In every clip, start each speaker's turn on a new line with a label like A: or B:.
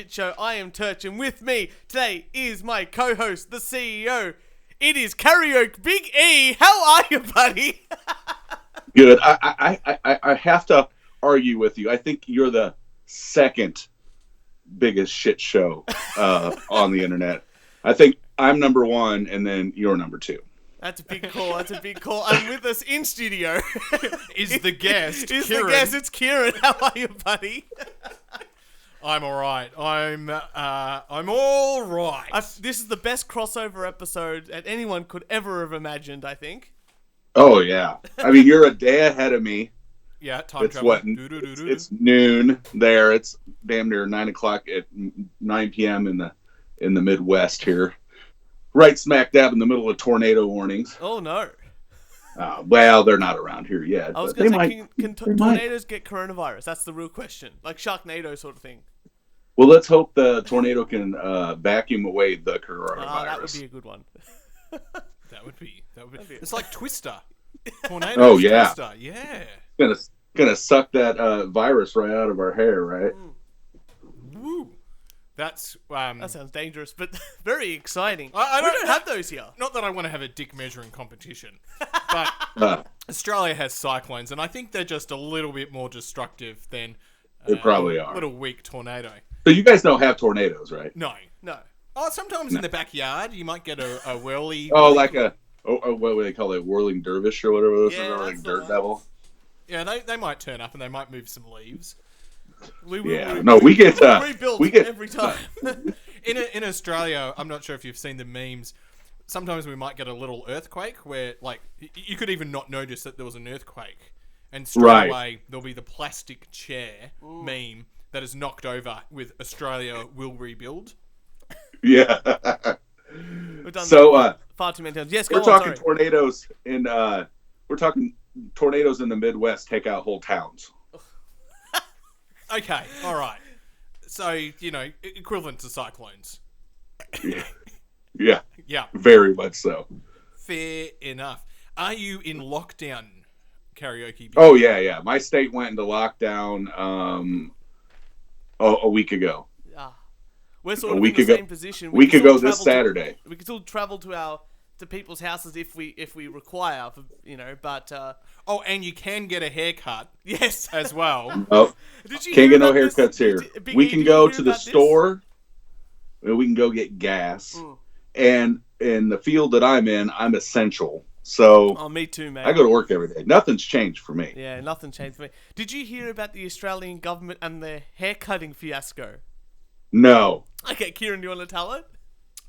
A: Shit Show. I am Turch, and with me today is my co-host, the CEO. It is Karaok Big-E. How are you, buddy?
B: Good. I have to argue with you. I think you're the second biggest shit show on the internet. I think I'm number one, and then you're number two.
A: That's a big call. That's a big call. And with us in studio
C: is the guest.
A: Kieran. It's Kieran. How are you, buddy?
C: I'm all right. I'm all right.
A: This is the best crossover episode that anyone could ever have imagined, I think.
B: Oh yeah. I mean, you're a day ahead of me.
C: Yeah, time
B: it's
C: travel.
B: What? It's noon there. It's damn near 9:00 at 9 p.m. in the Midwest here. Right smack dab in the middle of tornado warnings.
A: Oh no.
B: Well, they're not around here yet.
A: I was going to say, can tornadoes get coronavirus? That's the real question. Like Sharknado sort of thing.
B: Well, let's hope the tornado can vacuum away the coronavirus.
A: That would be a good one.
C: That would be. It's like Twister. Tornado.
B: Oh yeah.
C: Twister. Yeah.
B: Gonna suck that virus right out of our hair, right?
C: Woo.
A: That sounds dangerous, but very exciting. We don't have those here.
C: Not that I want to have a dick measuring competition, but Australia has cyclones, and I think they're just a little bit more destructive than
B: they probably are.
C: A little weak tornado.
B: So you guys don't have tornadoes, right?
C: No. Oh, sometimes in the backyard you might get a whirly.
B: Oh, like what do they call it, whirling dervish or whatever those are, like dirt devil.
C: Yeah, they might turn up and they might move some leaves.
A: We
B: get
A: every time.
C: in Australia, I'm not sure if you've seen the memes. Sometimes we might get a little earthquake where, like, you could even not notice that there was an earthquake, and straight away there'll be the plastic chair meme that is knocked over with "Australia will rebuild."
B: Yeah.
A: We've done that far too many times. Yes,
B: we're talking tornadoes tornadoes in the Midwest take out whole towns.
C: Okay, all right. So, equivalent to cyclones.
B: Yeah.
C: Yeah.
B: Very much so.
C: Fair enough. Are you in lockdown, Karaoke?
B: Oh, yeah. My state went into lockdown a week ago.
A: We're sort of in the same position.
B: A week ago this Saturday.
A: We can still travel to people's houses if we require, but
C: and you can get a haircut.
A: Yes,
C: as well.
B: Oh, can't get no haircuts here. We can go to the store. We can go get gas, and in the field that I'm in, I'm essential. So,
A: me too, mate.
B: I go to work every day. Nothing's changed for me.
A: Yeah, nothing changed for me. Did you hear about the Australian government and the haircutting fiasco?
B: No.
A: Okay, Kieran, do you want to tell it?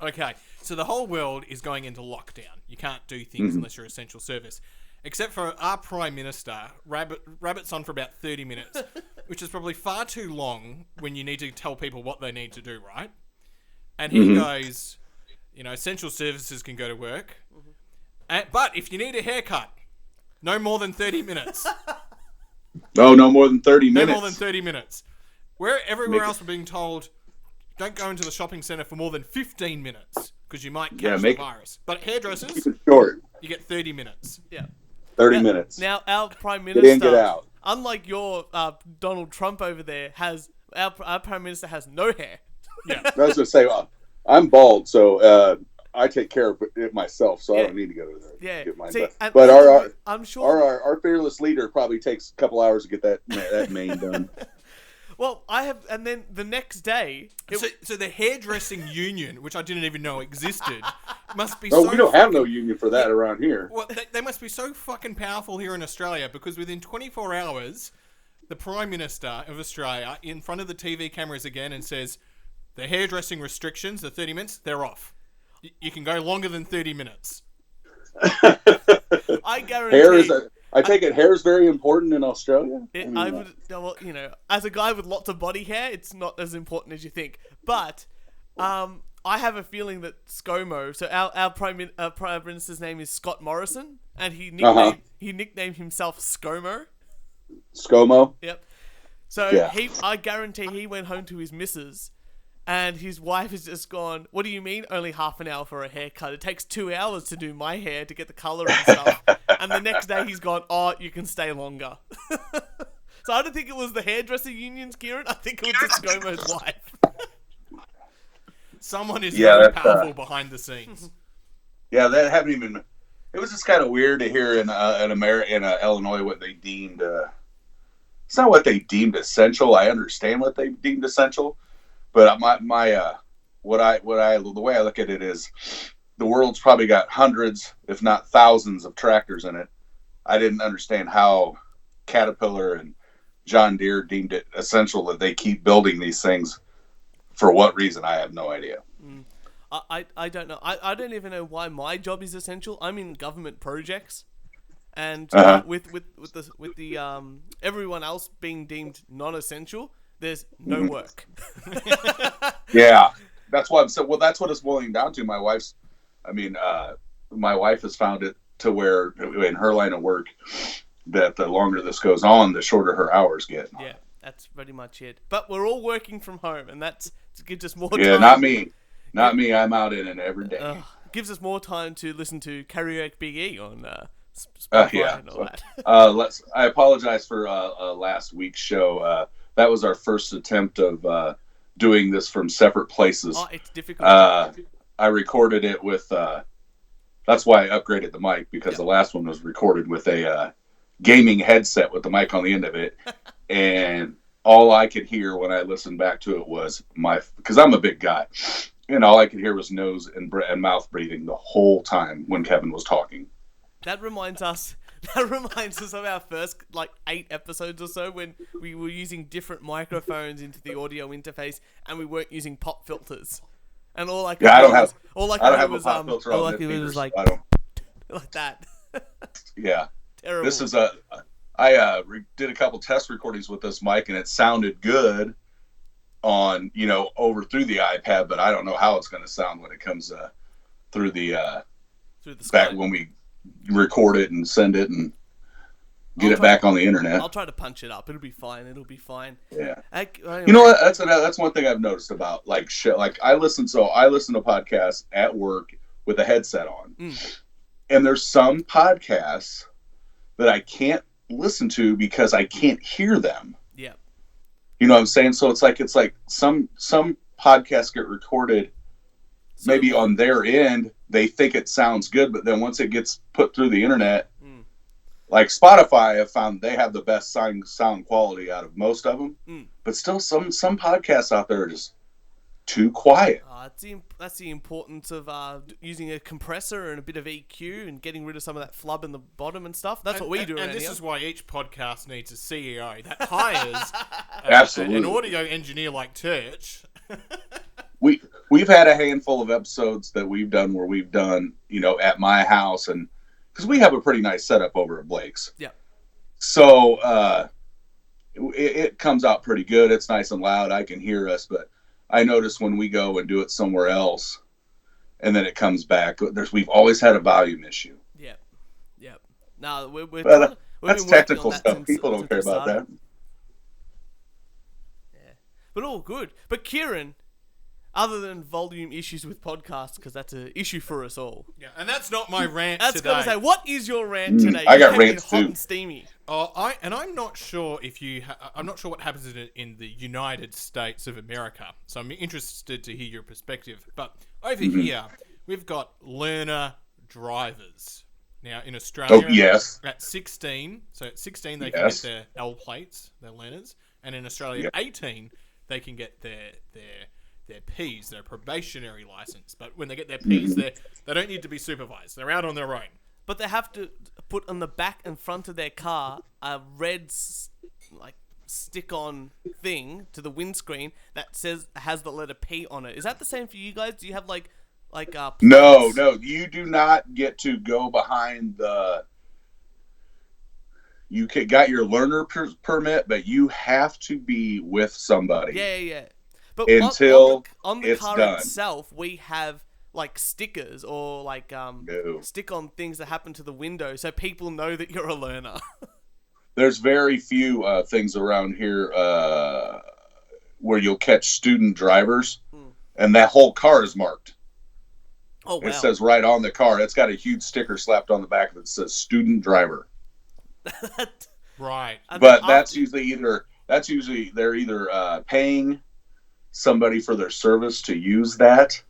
C: Okay, so the whole world is going into lockdown. You can't do things unless you're essential service. Except for our Prime Minister, rabbits on for about 30 minutes, which is probably far too long when you need to tell people what they need to do, right? And he goes, essential services can go to work. But if you need a haircut, no more than 30 minutes.
B: Oh, no more than 30 minutes.
C: No more than 30 minits. Everywhere else we're being told, don't go into the shopping centre for more than 15 minutes because you might catch the virus. But hairdressers,
B: keep it short.
C: You get 30 minutes.
A: Yeah.
B: 30 minutes.
A: Now, our Prime Minister,
B: get out.
A: Unlike your Donald Trump over there, our Prime Minister has no hair.
B: Yeah. I was going to say, I'm bald, so I take care of it myself, so I don't need to go to there.
A: Yeah.
B: Get mine.
A: See,
B: but
A: I'm sure
B: our fearless leader probably takes a couple hours to get that mane done.
A: Well, and then the next day...
C: So the hairdressing union, which I didn't even know existed, must be
B: we don't have no union for that around here.
C: Well, they must be so fucking powerful here in Australia, because within 24 hours, the Prime Minister of Australia, in front of the TV cameras again, and says, the hairdressing restrictions, the 30 minutes, they're off. You can go longer than 30 minutes.
A: I guarantee...
B: I take it hair is very important in Australia.
A: As a guy with lots of body hair, it's not as important as you think. But I have a feeling that ScoMo, so our Prime Minister's name is Scott Morrison, and he nicknamed himself ScoMo.
B: ScoMo?
A: Yep. So I guarantee he went home to his missus, and his wife has just gone, what do you mean only half an hour for a haircut? It takes 2 hours to do my hair to get the colour and stuff. And the next day he's gone, you can stay longer. So I don't think it was the hairdresser unions, Kieran. I think it was the ScoMo's wife.
C: Someone is
B: Yeah,
C: very
B: that's,
C: powerful behind the scenes.
B: Yeah, that haven't even. It was just kind of weird to hear in Illinois what they deemed. It's not what they deemed essential. I understand what they deemed essential, but the way I look at it is, the world's probably got hundreds, if not thousands, of tractors in it. I didn't understand how Caterpillar and John Deere deemed it essential that they keep building these things. For what reason, I have no idea.
A: I don't know. I don't even know why my job is essential. I'm in government projects, and with the everyone else being deemed non-essential, there's no work.
B: Yeah, that's what I'm saying. Well, that's what it's boiling down to. My wife has found it to where in her line of work that the longer this goes on, the shorter her hours get.
A: Yeah, that's pretty much it. But we're all working from home, and that gives us more time.
B: Yeah, not me. Not me. I'm out in it every day.
A: Gives us more time to listen to Karaok Big-E on Spotify and all that.
B: I apologize for last week's show. That was our first attempt of doing this from separate places.
A: Oh, it's difficult.
B: I recorded it with. That's why I upgraded the mic, because the last one was recorded with a gaming headset with the mic on the end of it, and all I could hear when I listened back to it was because I'm a big guy. And all I could hear was nose and mouth breathing the whole time when Kevin was talking.
A: That reminds us of our first 8 episodes or so, when we were using different microphones into the audio interface, and we weren't using pop filters. And all I could hear was
B: pop filter on this either,
A: like that.
B: Yeah.
A: Terrible.
B: This is I did a couple test recordings with this mic, and it sounded good on over through the iPad, but I don't know how it's going to sound when it comes through the back when we record it and send it and get it back on the internet.
A: I'll try to punch it up. It'll be fine.
B: Yeah.
A: Anyway.
B: You know what? That's one thing I've noticed about I listen to podcasts at work with a headset on, and there's some podcasts that I can't listen to because I can't hear them.
A: Yeah.
B: You know what I'm saying? So it's like some podcasts get recorded maybe on their end, they think it sounds good, but then once it gets put through the internet, like Spotify, I've found they have the best sound quality out of most of them. But still, some podcasts out there are just too quiet.
A: That's the importance of using a compressor and a bit of EQ and getting rid of some of that flub in the bottom and stuff. That's what we do.
C: And this is why each podcast needs a CEO that hires
B: Absolutely
C: an audio engineer like Turch.
B: We've had a handful of episodes that we've done where we've done, at my house, and because we have a pretty nice setup over at Blake's.
A: Yeah.
B: So it comes out pretty good. It's nice and loud. I can hear us, but I notice when we go and do it somewhere else, and then it comes back, we've always had a volume issue.
A: Yeah. No,
B: that's technical stuff. People don't care about that.
A: Yeah, but all good. But Kieran, other than volume issues with podcasts, because that's an issue for us all.
C: Yeah, and that's not my rant
A: today. That's going to say, what is your rant today?
B: I got rants
A: hot
B: too.
A: And steamy.
C: I'm not sure I'm not sure what happens in the United States of America. So I'm interested to hear your perspective. But over here, we've got learner drivers. Now in Australia, at 16, so at 16 they can get their L plates, their learners, and in Australia at 18 they can get their Ps, their probationary license. But when they get their Ps, they don't need to be supervised. They're out on their own.
A: But they have to put on the back and front of their car a red stick-on thing to the windscreen that has the letter P on it. Is that the same for you guys? Do you have
B: No, you do not get to go behind the. You got your learner permit, but you have to be with somebody.
A: Yeah. But
B: until
A: on the
B: it's
A: car
B: done.
A: itself, we have stickers or stick on things that happen to the window, so people know that you're a learner.
B: There's very few things around here where you'll catch student drivers, and that whole car is marked.
A: Oh, wow.
B: It says right on the car. It's got a huge sticker slapped on the back that says student driver.
C: Right.
B: But that's usually they're either paying somebody for their service to use that,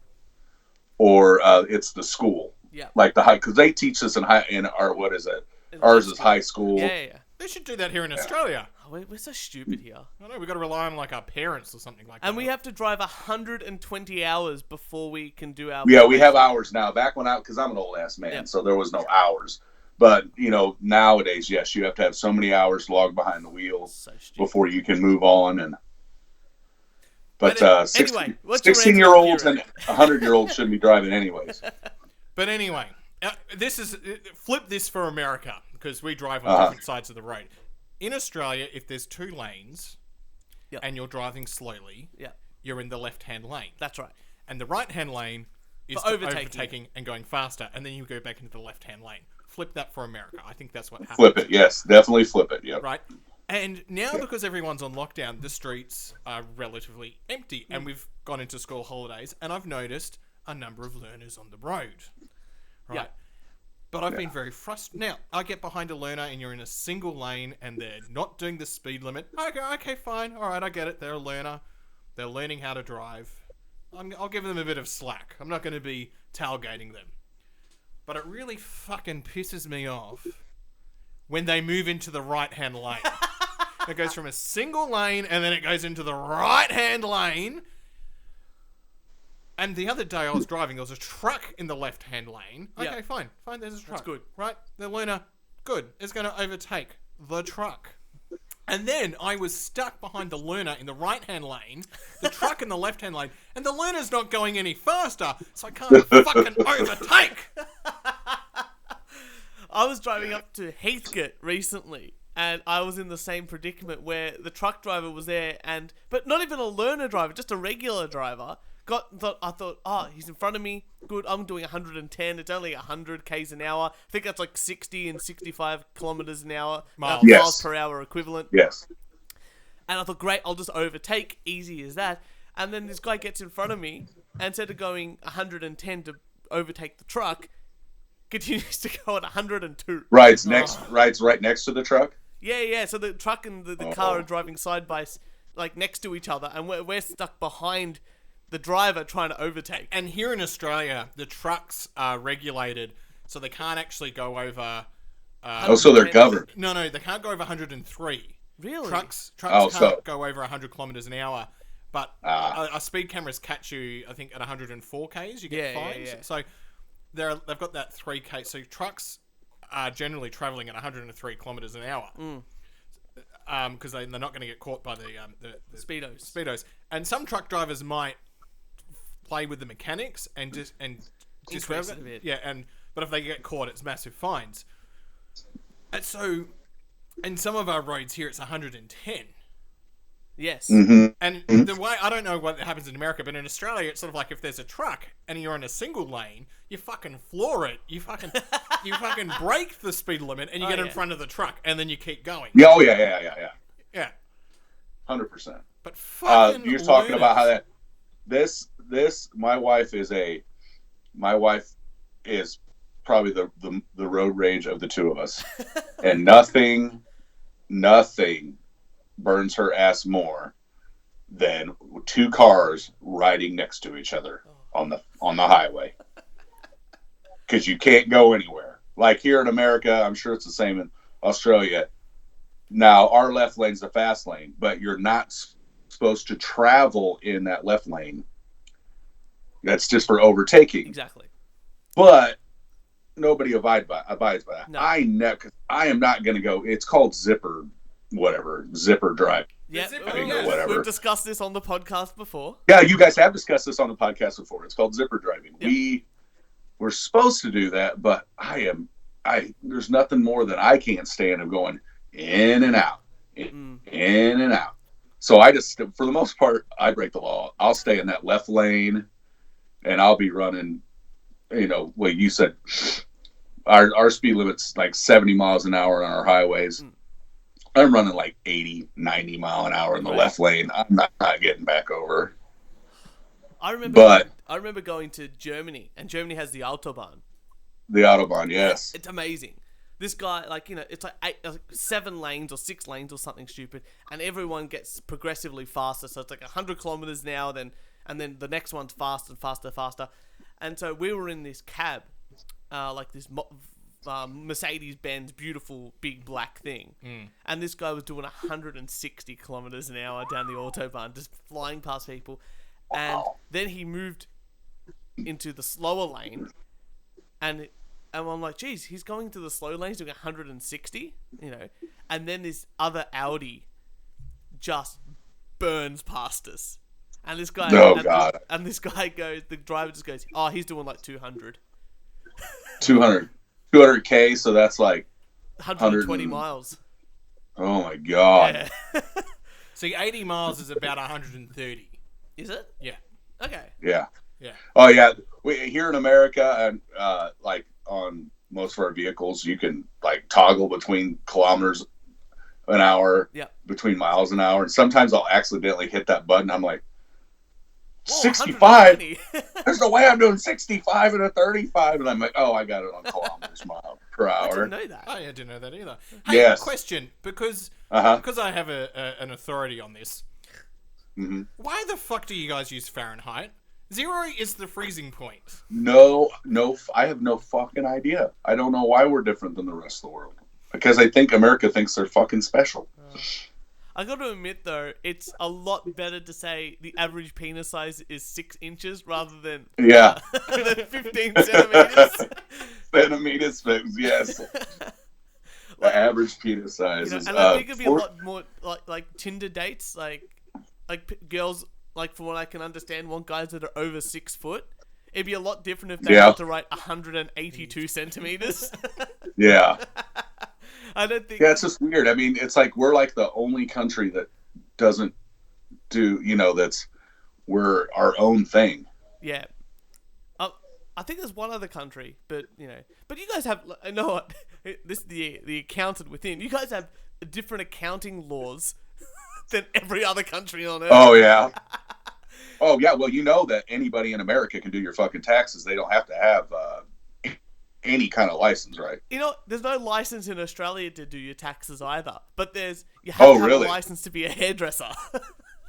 B: or it's the school.
A: Yeah.
B: Like the high, because they teach us in our, what is it? Ours is high school.
A: Yeah.
C: They should do that here in Australia.
A: Oh, we're so stupid here.
C: I know, we've got to rely on like our parents or something like that.
A: And we have to drive 120 hours before we can do our...
B: Yeah, we have hours now. Back when because I'm an old ass man, so there was no hours. But, nowadays, yes, you have to have so many hours logged behind the wheel before you can move on. But
A: anyway,
B: 16-year-olds and 100-year-olds shouldn't be driving anyways.
C: But anyway, flip this for America, because we drive on different sides of the road. In Australia, if there's 2 lanes and you're driving slowly, you're in the left-hand lane.
A: That's right.
C: And the right-hand lane is for overtaking and going faster, and then you go back into the left-hand lane. Flip that for America. I think that's what happens.
B: Flip it, yes. Definitely flip it, yep.
C: Right? And now, because everyone's on lockdown, the streets are relatively empty, and we've gone into school holidays, and I've noticed a number of learners on the road. Right? Yeah. But I've been very frustrated. Now, I get behind a learner and you're in a single lane and they're not doing the speed limit. Okay, fine. All right, I get it. They're a learner. They're learning how to drive. I'll give them a bit of slack. I'm not going to be tailgating them. But it really fucking pisses me off when they move into the right-hand lane. It goes from a single lane and then it goes into the right-hand lane. And the other day I was driving, there was a truck in the left-hand lane. Okay, fine, there's a truck. That's good. Right? The learner, good, is going to overtake the truck. And then I was stuck behind the learner in the right-hand lane, the truck in the left-hand lane, and the learner's not going any faster, so I can't fucking overtake.
A: I was driving up to Heathcote recently, and I was in the same predicament where the truck driver was there, but not even a learner driver, just a regular driver. I thought, he's in front of me. Good, I'm doing 110. It's only 100 k's an hour. I think that's like 60 and 65 kilometers an hour. Miles per hour equivalent.
B: Yes.
A: And I thought, great, I'll just overtake. Easy as that. And then this guy gets in front of me, and instead of going 110 to overtake the truck, continues to go at 102.
B: Rides right next to the truck?
A: Yeah. So the truck and the car are driving next to each other, and we're stuck behind the driver trying to overtake.
C: And here in Australia, the trucks are regulated, so they can't actually go over...
B: so they're governed.
C: No, they can't go over 103.
A: Really?
C: Trucks can't go over 100 kilometers an hour, but our speed cameras catch you, I think, at 104 k's, you get fines. Yeah. So they've got that 3k. So trucks are generally travelling at 103 kilometers an hour. Because they're not going to get caught by the speedos. And some truck drivers might play with the mechanics and just
A: increase it a bit.
C: Yeah, but if they get caught, it's massive fines. And so, in some of our roads here, it's 110.
A: Yes.
B: Mm-hmm.
C: And the way, I don't know what happens in America, but in Australia, it's sort of like if there's a truck and you're in a single lane, you fucking floor it. You fucking break the speed limit and you get in front of the truck and then you keep going.
B: Yeah, yeah.
C: Yeah.
B: 100%.
C: But fucking
B: you're talking about how that my wife is probably the road rage of the two of us. And nothing burns her ass more than 2 cars riding next to each other on the highway. Because you can't go anywhere. Like here in America, I'm sure it's the same in Australia. Now, our left lane's the fast lane, but you're not supposed to travel in that left lane. That's just for overtaking.
A: Exactly.
B: But nobody abides by that.
A: No.
B: I am not going to go. It's called zipper drive.
A: Yeah,
B: whatever.
A: We've discussed this on the podcast before.
B: Yeah, you guys have discussed this on the podcast before. It's called zipper driving. Yep. We're supposed to do that, but there's nothing more that I can't stand of going in and out, in and out. So I just, for the most part, I break the law. I'll stay in that left lane, and I'll be running. What you said. Our speed limit's like 70 miles an hour on our highways. I'm running like 80, 90 mile an hour in the left lane. I'm not getting back over.
A: I remember going to Germany, and Germany has the Autobahn.
B: The Autobahn, yes.
A: It's amazing. This guy, it's like 7 lanes or 6 lanes or something stupid, and everyone gets progressively faster. So it's like 100 kilometers an hour, and then the next one's faster and faster. And so we were in this cab, like this Mercedes-Benz beautiful big black thing. And this guy was doing 160 kilometers an hour down the Autobahn, just flying past people. And then he moved into the slower lane, and I'm like, geez, he's going to the slow lane, he's doing 160, and then this other Audi just burns past us. And this guy,
B: God.
A: And this guy goes, the driver just goes, oh, he's doing like 200.
B: 200K, so that's like
A: 120 miles.
B: Oh my God.
A: Yeah.
C: See, 80 miles is about 130.
A: Is it?
C: Yeah.
A: Okay.
B: Yeah.
C: Yeah.
B: Oh yeah. Here in America, and like on most of our vehicles, you can like toggle between kilometers an hour, between miles an hour, and sometimes I'll accidentally hit that button. I'm like, 65. There's no way I'm doing 65 and a 35, and I'm like, oh, I got it on kilometers per hour.
A: I didn't know that.
C: Oh, yeah, I didn't know that either. Hey,
B: yes.
C: Question, because I have an authority on this.
B: Mm-hmm.
C: Why the fuck do you guys use Fahrenheit? 0 is the freezing point.
B: No, I have no fucking idea. I don't know why we're different than the rest of the world. Because I think America thinks they're fucking special.
A: I got to admit, though, it's a lot better to say the average penis size is 6 inches rather than than 15 centimeters.
B: Centimeters, yes. The average penis size is.
A: And I think it'd be a lot more like Tinder dates, like girls, like from what I can understand, want guys that are over 6 foot. It'd be a lot different if they had to write 182 centimeters.
B: Yeah.
A: I don't think.
B: Yeah, it's just weird. I mean, it's like we're like the only country that doesn't do, we're our own thing.
A: Yeah. I think there's one other country, but you guys have. I know what this the accountant within. You guys have different accounting laws than every other country on earth.
B: Oh yeah. Oh yeah. Well, you know that anybody in America can do your fucking taxes. They don't have to have any kind of license, right?
A: There's no license in Australia to do your taxes either. But you have to have a license to be a hairdresser.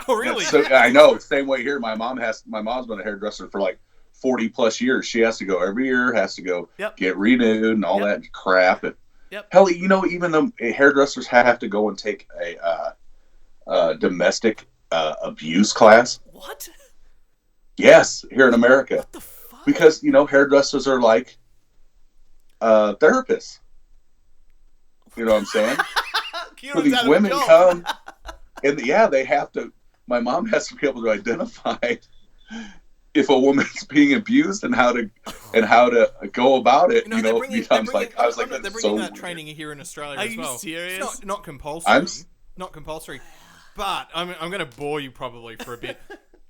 C: Oh really?
B: So, I know. Same way here. My mom's been a hairdresser for like 40 plus years. She has to go every year. Has to go get renewed and all that crap. And hell, even the hairdressers have to go and take a domestic abuse class.
A: What?
B: Yes, here in America.
A: What the fuck?
B: Because hairdressers are like therapists. You know what I'm saying? So these women come, and they have to. My mom has to be able to identify if a woman's being abused and how to go about it. I was like,
C: they're bringing that training here in Australia as well.
A: Are you serious?
C: It's not compulsory. Not compulsory. But I'm going to bore you probably for a bit.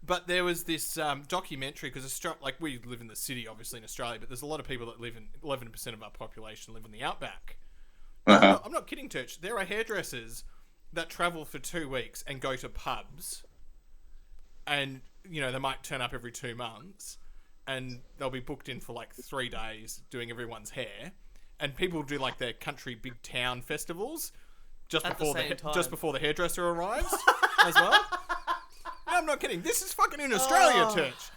C: But there was this documentary, because we live in the city, obviously, in Australia, but there's a lot of people that live in 11% of our population live in the outback. I'm not kidding, Turch. There are hairdressers that travel for 2 weeks and go to pubs, and they might turn up every 2 months, and they'll be booked in for like 3 days doing everyone's hair, and people do like their country big town festivals just before the hairdresser arrives as well. No, I'm not kidding. This is fucking in Australia, Turch.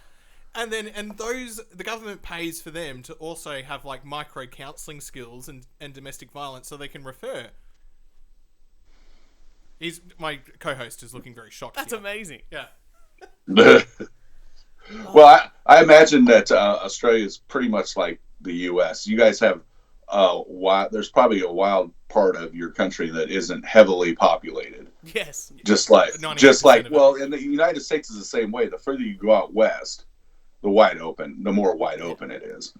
C: And the government pays for them to also have like micro counselling skills and domestic violence, so they can refer. My co-host is looking very shocked.
A: That's amazing.
C: Yeah.
B: Well, I imagine that Australia is pretty much like the U.S. You guys have there's probably a wild part of your country that isn't heavily populated.
A: Yes.
B: Just like in the United States is the same way. The further you go out west, the more wide open it is.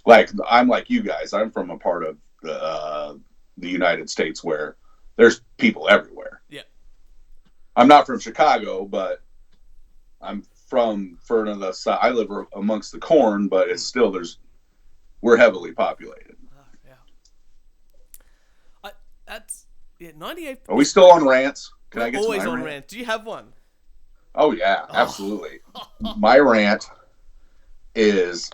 B: Like I'm like you guys. I'm from a part of the United States where there's people everywhere.
A: Yeah.
B: I'm not from Chicago, but I'm from further the side. I live amongst the corn, but it's still we're heavily populated.
A: That's 98.
B: Are we still on rants? Can I get
A: always
B: to my
A: on
B: rant?
A: rant? Do you have one?
B: Oh yeah, absolutely. My rant is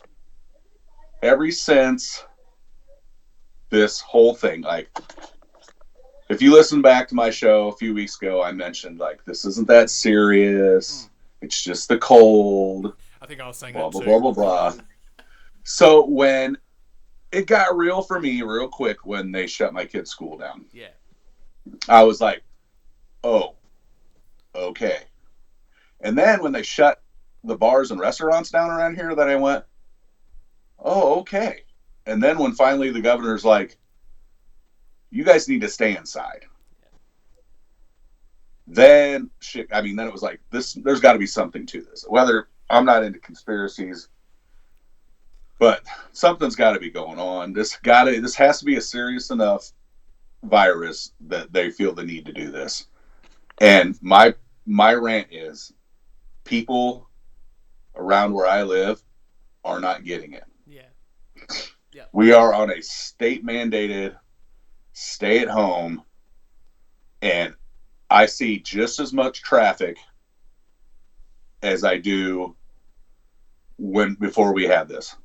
B: ever since this whole thing, like if you listen back to my show a few weeks ago, I mentioned like this isn't that serious. It's just the cold.
C: I think I was saying
B: blah
C: that
B: blah
C: too.
B: blah blah blah. So when it got real for me real quick when they shut my kid's school down,
A: Yeah.
B: I was like, oh, okay. And then when they shut the bars and restaurants down around here, then I went, oh, okay. And then when finally the governor's like, you guys need to stay inside. Then shit, I mean, then it was like, there's got to be something to this. Whether I'm not into conspiracies, but something's got to be going on. This has to be a serious enough virus that they feel the need to do this. And my rant is, people around where I live are not getting it.
A: Yeah. Yeah.
B: We are on a state mandated stay at home, and I see just as much traffic as I do before we had this.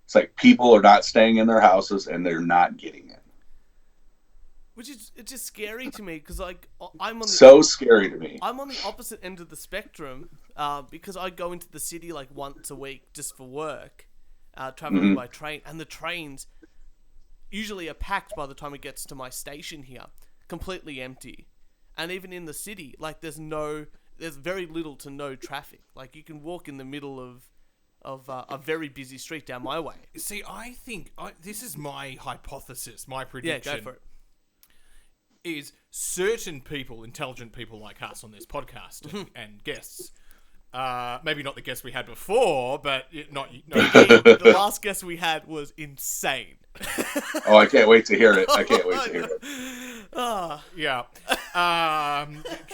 B: It's like people are not staying in their houses and they're not getting it.
A: Which is, it's just scary to me because like I'm on
B: scary to me.
A: I'm on the opposite end of the spectrum because I go into the city like once a week just for work, traveling by train, and the trains usually are packed by the time it gets to my station here, completely empty. And even in the city, like there's very little to no traffic. Like you can walk in the middle of a very busy street down my way.
C: See, I think this is my hypothesis, my prediction.
A: Yeah, go for it.
C: Is certain people, intelligent people like us on this podcast and guests, maybe not the guests we had before, but
A: the last guest we had was insane.
B: Oh, I can't wait to hear it.
C: Yeah.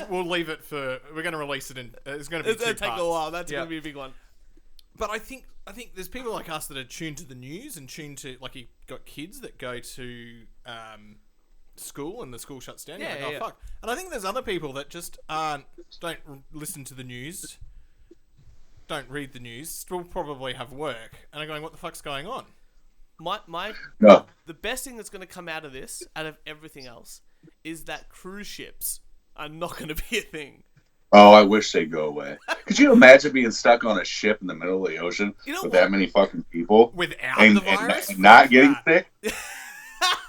C: We'll leave it for. We're going to release it in. It's going to be
A: It's going to take
C: parts.
A: a while. That's going to be a big one.
C: But I think there's people like us that are tuned to the news and tuned to, like, you got kids that go to school and the school shuts down.
A: Yeah,
C: You're like, fuck. And I think there's other people that just don't listen to the news, don't read the news, still probably have work, and are going, what the fuck's going on?
B: No.
A: The best thing that's going to come out of this, out of everything else, is that cruise ships are not going to be a thing.
B: Oh, I wish they'd go away. Could you imagine being stuck on a ship in the middle of the ocean with that many fucking people
C: without
B: and
C: the virus,
B: and not getting sick?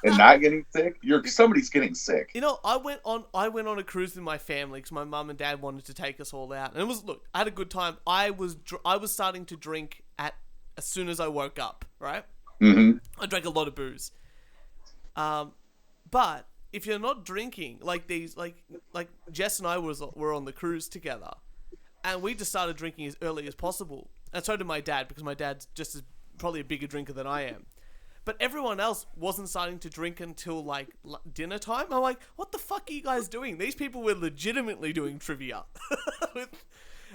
B: And not getting sick? Somebody's getting sick.
A: You know, I went on a cruise with my family because my mum and dad wanted to take us all out, and I had a good time. I was starting to drink as soon as I woke up. Right.
B: Mm-hmm.
A: I drank a lot of booze. But if you're not drinking, like these, like Jess and I were on the cruise together, and we just started drinking as early as possible, and so did my dad because my dad's just probably a bigger drinker than I am. But everyone else wasn't starting to drink until like dinner time. I'm like, what the fuck are you guys doing? These people were legitimately doing trivia,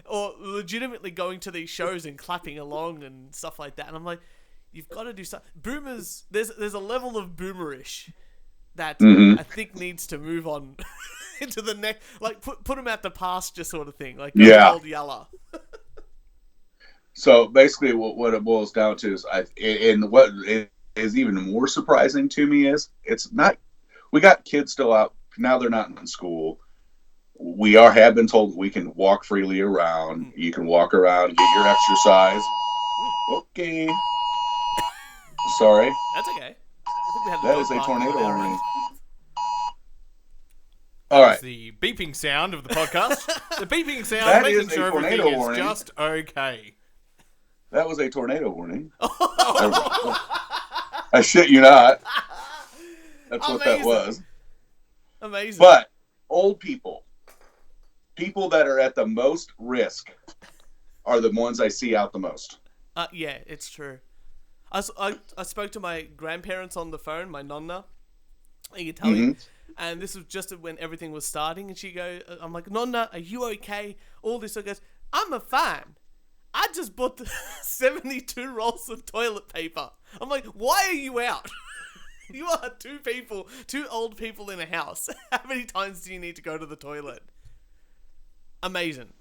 A: or legitimately going to these shows and clapping along and stuff like that. And I'm like, you've got to do something. Boomers, there's a level of boomerish that I think needs to move on into the next, like put them at the pasture sort of thing, like old Yalla.
B: So basically, what it boils down to is, what is even more surprising to me is it's not. We got kids still out now; they're not in school. We have been told we can walk freely around. You can walk around, get your exercise. Okay. Sorry.
A: That's okay.
B: That is a tornado warning.
C: All right. The beeping sound of the podcast. The beeping sound,
B: that
C: making sure everything is just okay.
B: That was a tornado warning. I shit you not. That's what that was.
A: Amazing.
B: But old people that are at the most risk are the ones I see out the most.
A: Yeah, it's true. I spoke to my grandparents on the phone, my nonna, Italian, and this was just when everything was starting, and I'm like, Nonna, are you okay? All this, so goes, I'm a fan. I just bought 72 rolls of toilet paper. I'm like, why are you out? You are two old people in a house. How many times do you need to go to the toilet? Amazing.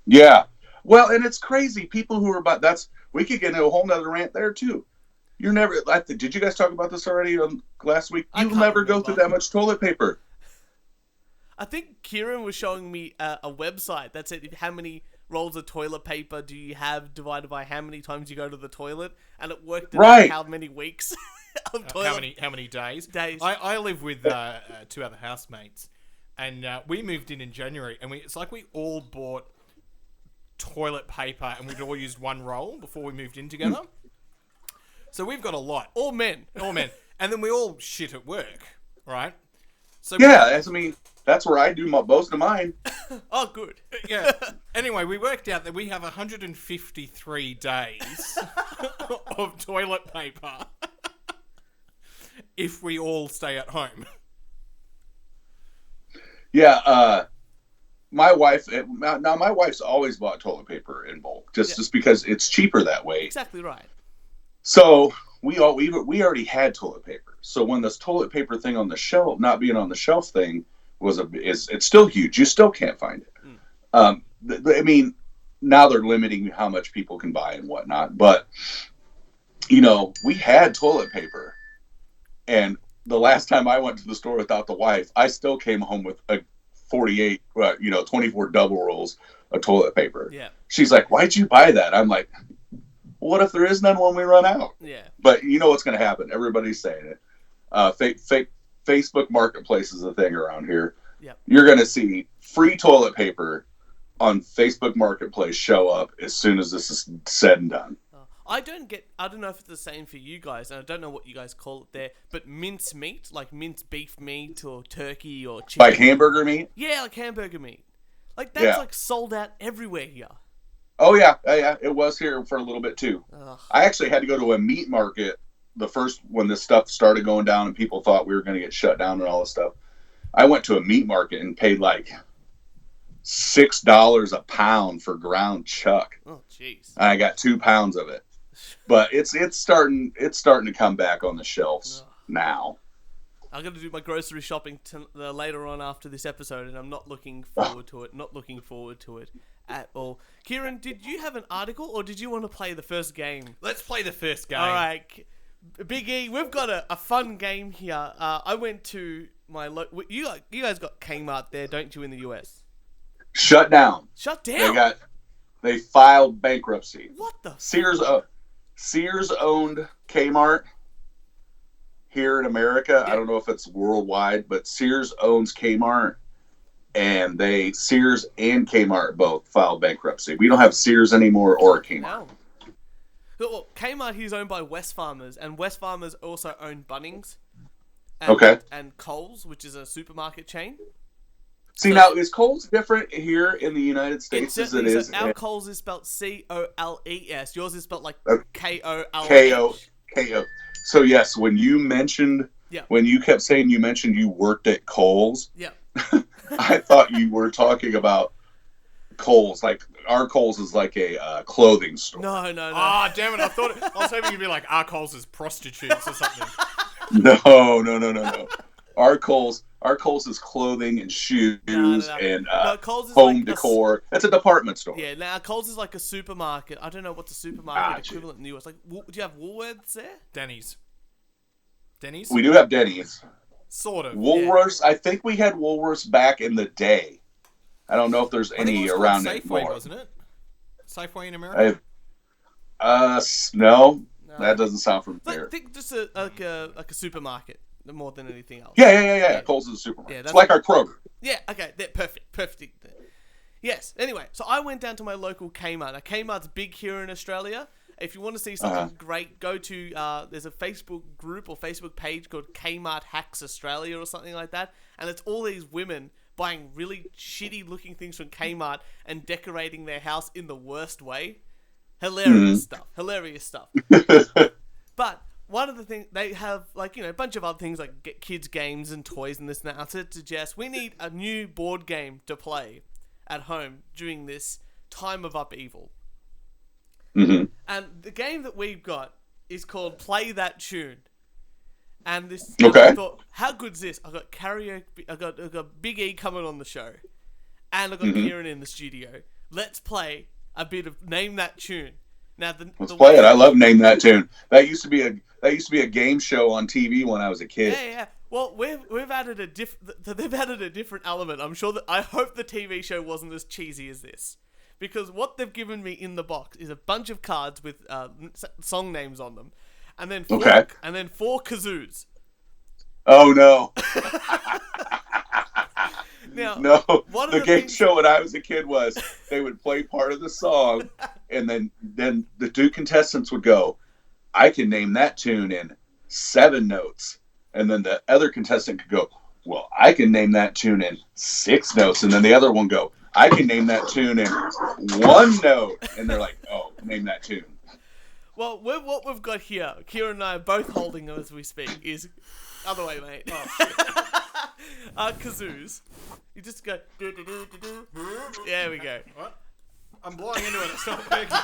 B: Yeah. Well, and it's crazy. People who are we could get into a whole nother rant there too. Did you guys talk about this already last week? You'll never go through that much toilet paper.
A: I think Kieran was showing me a website that said how many rolls of toilet paper do you have divided by how many times you go to the toilet, and it worked out
B: Right.
A: how many weeks of toilet.
C: How many days?
A: Days.
C: I live with two other housemates, and we moved in January, and it's like we all bought toilet paper, and we'd all used one roll before we moved in together. So we've got a lot.
A: All men.
C: And then we all shit at work, right? So
B: Yeah, that's where I do most of mine.
A: Oh, good.
C: yeah. Anyway, we worked out that we have 153 days of toilet paper if we all stay at home.
B: Yeah, my wife's always bought toilet paper in bulk, just because it's cheaper that way.
A: Exactly right.
B: So we already had toilet paper. So when this toilet paper thing on the shelf, not being on the shelf thing, it's still huge. You still can't find it. I mean, now they're limiting how much people can buy and whatnot. But we had toilet paper, and the last time I went to the store without the wife, I still came home with a 48, 24 double rolls of toilet paper.
A: Yeah.
B: She's like, "Why'd you buy that?" I'm like, what if there is none when we run out?
A: Yeah.
B: But you know what's going to happen. Everybody's saying it. Fake Facebook Marketplace is a thing around here.
A: Yep.
B: You're going to see free toilet paper on Facebook Marketplace show up as soon as this is said and done.
A: I don't know if it's the same for you guys, and I don't know what you guys call it there, but mince meat, like minced beef meat or turkey or chicken.
B: Like hamburger meat?
A: Yeah, like hamburger meat. Like that's like sold out everywhere here.
B: Oh, yeah. It was here for a little bit, too.
A: Ugh.
B: I actually had to go to a meat market when this stuff started going down and people thought we were going to get shut down and all this stuff. I went to a meat market and paid like $6 a pound for ground chuck.
A: Oh, jeez.
B: I got 2 pounds of it. But it's starting to come back on the shelves now.
A: I'm going to do my grocery shopping later on after this episode, and I'm not looking forward to it. Not looking forward to it at all. Kieran, did you have an article, or did you want to play the first game?
C: Let's play the first game.
A: All right. Big-E, we've got a fun game here. I went to my... you guys got Kmart there, don't you, in the US?
B: Shut down.
A: Shut down?
B: They filed bankruptcy.
A: What the...
B: Sears owned Kmart here in America. Yeah. I don't know if it's worldwide, but Sears owns Kmart, and Sears and Kmart both filed bankruptcy. We don't have Sears anymore or Kmart.
A: No. Well, Kmart he's owned by Wesfarmers, and Wesfarmers also own Bunnings. And Kohl's, which is a supermarket chain.
B: See, now, is Kohl's different here in the United States as it is?
A: Our Kohl's is spelled C-O-L-E-S. Yours is spelled like K-O-L-H.
B: K-O. So, yes, when you kept saying you mentioned you worked at Kohl's, I thought you were talking about Kohl's. Like, our Kohl's is like a clothing store.
A: No.
C: Ah, damn it. I was hoping you'd be like, our Kohl's is prostitutes or something.
B: No. Our Kohl's is clothing and shoes and home decor. It's a department store.
A: Yeah, now Kohl's is like a supermarket. I don't know what's a supermarket equivalent in the US. Like, do you have Woolworths there?
C: Denny's?
B: We do have Denny's.
C: Sort of.
B: Woolworths. Yeah. I think we had Woolworths back in the day. I don't know if there's any around
C: Safeway,
B: anymore.
C: Wasn't it? Safeway in America?
B: No. That doesn't sound familiar.
A: I think just like a supermarket more than anything else.
B: Yeah. Kohl's is a supermarket. Yeah, it's like our Kroger.
A: Yeah, okay. Perfect. Yes. Anyway, so I went down to my local Kmart. Now, Kmart's big here in Australia. If you want to see something great, go to, there's a Facebook group or Facebook page called Kmart Hacks Australia or something like that. And it's all these women buying really shitty looking things from Kmart and decorating their house in the worst way. Hilarious stuff. But one of the things, they have a bunch of other things like get kids games and toys and this and that. I said to Jess, we need a new board game to play at home during this time of upheaval.
B: Mm-hmm.
A: And the game that we've got is called Play That Tune. And this,
B: okay.
A: I thought, how good's this? I got Karaok, I got Big-E coming on the show, and I got Kieran in the studio. Let's play a bit of Name That Tune. Now,
B: let's play it. I love Name That Tune. That used to be a game show on TV when I was a kid.
A: Yeah. Well, we've added they've added a different element. I hope the TV show wasn't as cheesy as this, because what they've given me in the box is a bunch of cards with song names on them, and then four kazoos.
B: Oh no.
A: Now,
B: no,
A: one of
B: the
A: the
B: game
A: things-
B: show when I was a kid was they would play part of the song, and then the two contestants would go, I can name that tune in 7 notes. And then the other contestant could go, well, I can name that tune in 6 notes. And then the other one go, I can name that tune in 1 note. And they're like, oh, name that tune.
A: Well, what we've got here, Kieran and I are both holding them as we speak, is... Other way, mate. Oh, kazoos. You just go... There we go.
C: What? I'm blowing into it. It's not working.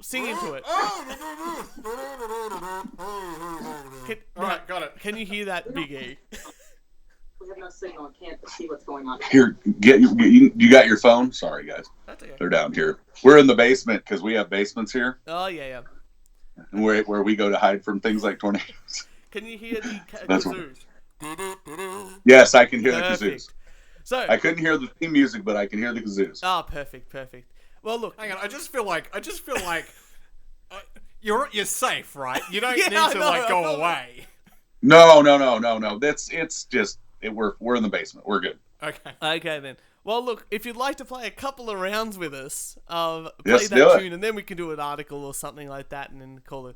A: Sing into it.
C: Alright, got it.
A: Can you hear that, Big-E?
D: We have no signal and can't see what's going on.
B: Here, you got your phone? Sorry, guys.
A: That's okay.
B: They're down here. We're in the basement because we have basements here.
A: Oh, yeah.
B: Where we go to hide from things like tornadoes.
A: Can you hear the
B: That's
A: kazoos?
B: Yes, I can hear the
A: Perfect.
B: kazoos.
A: So,
B: I couldn't hear the theme music, but I can hear the kazoos.
A: perfect. Well, look.
C: Hang on, I just feel like you're safe, right? You don't
A: Yeah,
C: need
A: I
C: to
A: know,
C: like
A: I
C: go
A: know.
C: away.
B: No. We're in the basement. We're good.
C: Okay.
A: Then. Well, look, if you'd like to play a couple of rounds with us, play
B: Yes, do
A: that
B: it.
A: tune, and then we can do an article or something like that, and then call it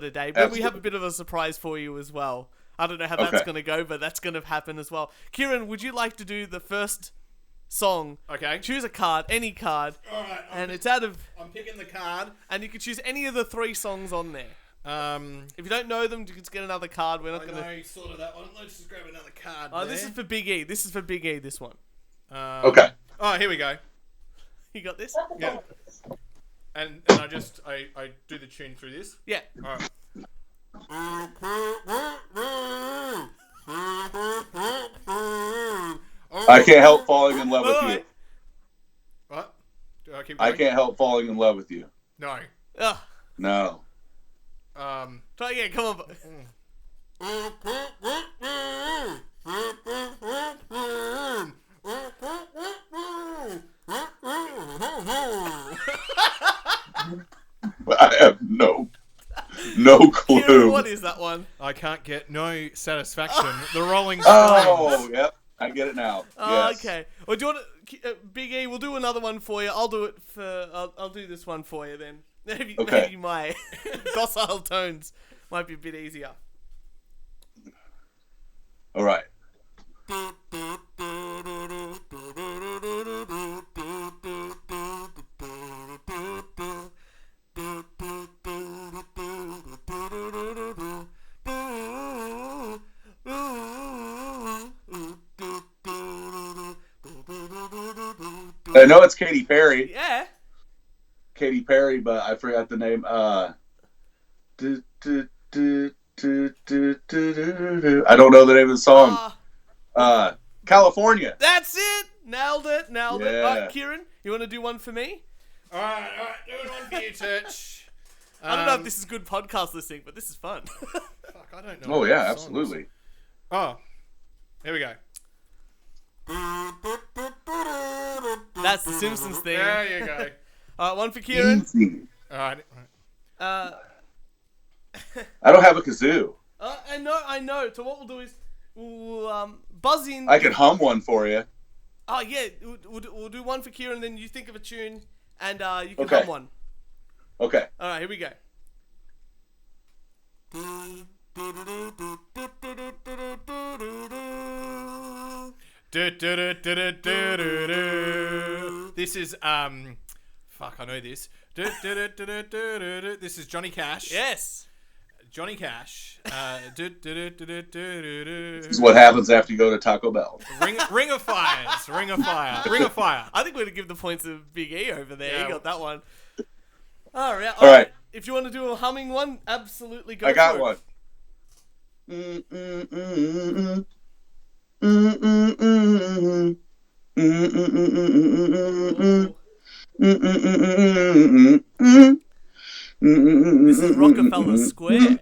A: a day. But we have a
B: Absolutely.
A: bit of a surprise for you as well. I don't know how that's
B: Okay.
A: going to go, but that's going to happen as well. Kieran, would you like to do the first song?
C: Okay.
A: Choose a card, any card,
C: Alright,
A: and it's out of,
C: I'm picking the card.
A: and you can choose any of the 3 songs on there. If you don't know them, you can just get another card. We're not
C: I
A: going to.
C: know sort of that one. Let's just grab another card.
A: Oh, this is for Big-E. This is for Big-E. This one.
B: Okay.
C: Oh, here we go.
A: You got this?
C: Yeah. And I do the tune through this.
A: Yeah.
C: All right.
B: I can't help falling in love with you.
A: Alright.
C: What? Do I keep going?
B: I can't help falling in love with you.
C: No.
A: Ugh.
B: No.
A: Try again. Come on.
B: I have no clue.
A: Kieran, what is that one?
C: I can't get no satisfaction. The Rolling Stones.
B: Oh, yep. I get it now.
A: Oh,
B: Yes.
A: okay. Well, do you want to, Big-E? We'll do another one for you. I'll do it for. I'll do this one for you then. Maybe my docile tones might be a bit easier.
B: All right. I know it's Katy Perry.
A: Yeah.
B: Katy Perry, but I forgot the name. I don't know the name of the song. California.
A: That's it. Nailed it.
B: Yeah.
A: Alright, Kieran, you want to do one for me?
C: All right. Doing one for you, Church.
A: I don't know if this is good podcast listening, but this is fun.
C: Fuck, I don't know.
B: Oh
C: what
B: yeah,
C: the song is.
B: absolutely.
C: Oh, here we go.
A: That's the Simpsons thing.
C: There you go.
A: Alright, one for Kieran.
B: Easy.
C: All right.
A: I
B: don't have a kazoo.
A: know. So what we'll do is we'll buzz in.
B: I can hum one for you.
A: Oh yeah, we'll do one for Kieran, then you think of a tune, and you can
B: Okay.
A: hum one.
B: Okay.
A: All right, here we go.
C: This is fuck, I know this. This is Johnny Cash.
A: Yes.
C: Johnny Cash.
B: This is what happens after you go to Taco Bell.
C: Ring of Fires. Ring of Fire. Ring of Fire.
A: I think we're gonna give the points to Big-E over there.
C: Yeah.
A: He got that one. All right.
B: All right.
A: If you want to do a humming one, absolutely go.
B: I got
A: for it.
B: one.
A: This is Rockerfella Square.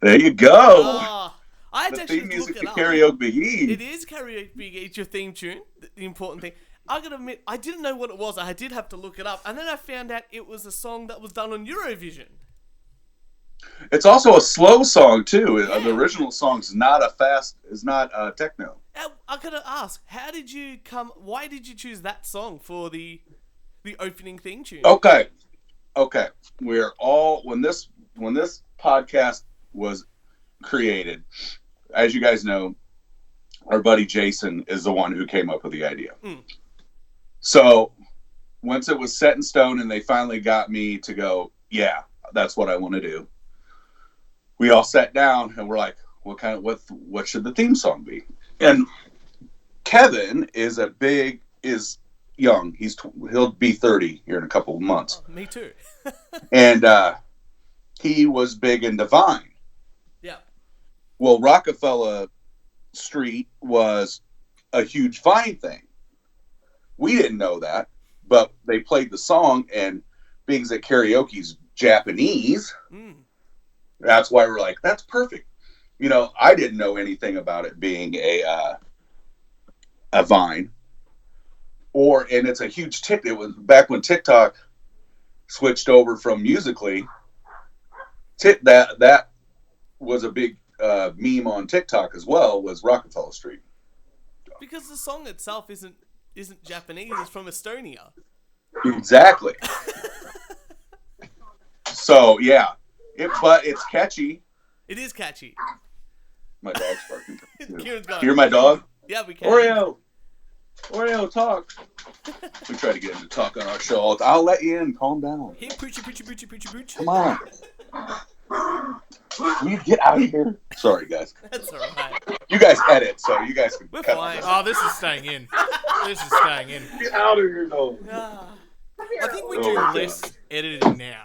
B: There you go.
A: I had
B: The
A: to actually
B: theme
A: look
B: music
A: it
B: to
A: up.
B: Karaok Big-E.
A: It is Karaok Big-E. It's your theme tune. The important thing. I gotta admit, I didn't know what it was. I did have to look it up, and then I found out it was a song that was done on Eurovision.
B: It's also a slow song too.
A: Yeah.
B: The original song's not techno.
A: I gotta ask, how did you come? Why did you choose that song for the opening theme tune?
B: Okay. We're all when this podcast was created, as you guys know, our buddy Jason is the one who came up with the idea. So once it was set in stone and they finally got me to go, yeah, that's what I want to do. We all sat down and we're like, what should the theme song be? And Kevin is young. He'll be 30 here in a couple of months.
A: Oh, me too.
B: And he was big into Vine.
A: Yeah.
B: Well, Rockerfella Street was a huge Vine thing. We didn't know that, but they played the song, and being that karaoke's Japanese, that's why we're like, that's perfect. You know, I didn't know anything about it being a Vine. And it's a huge TikTok. It was back when TikTok switched over from Musically. That was a big meme on TikTok as well, was Rockerfella Street.
A: Because the song itself isn't Japanese, it's from Estonia.
B: Exactly. So yeah, but it's catchy.
A: It is catchy.
B: My dog's barking.
A: Kieran's got
B: Hear my dog?
A: Yeah, we can.
B: Oreo, talk. We try to get him to talk on our show. I'll let you in. Calm down.
C: Here, poochie.
B: Come on. Will you get out of here? Sorry, guys.
A: That's alright.
B: You guys edit, so you guys can
A: We're
B: cut
A: fine.
B: this.
C: Oh, this is staying in.
B: Get out of here, though.
C: I think we do less editing now.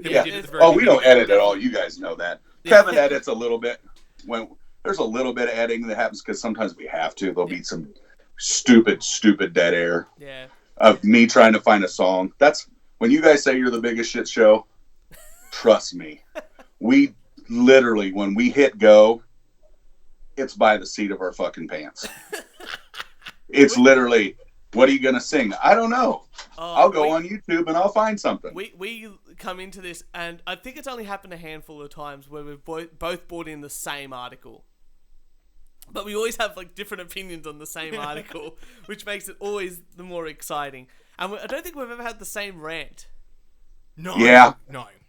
B: Yeah.
C: We did at the very
B: Oh, we don't
C: beginning.
B: edit at all. You guys know that. Kevin edits a little bit. When there's a little bit of editing that happens because sometimes we have to. There'll be some stupid dead air of me trying to find a song. That's when you guys say you're the biggest shit show. Trust me. We literally, when we hit go, it's by the seat of our fucking pants. It's literally, what are you going to sing? I don't know. I'll go on YouTube and I'll find something.
A: We come into this, and I think it's only happened a handful of times where we've both brought in the same article. But we always have like different opinions on the same article, which makes it always the more exciting. And I don't think we've ever had the same rant.
C: No.
B: Yeah.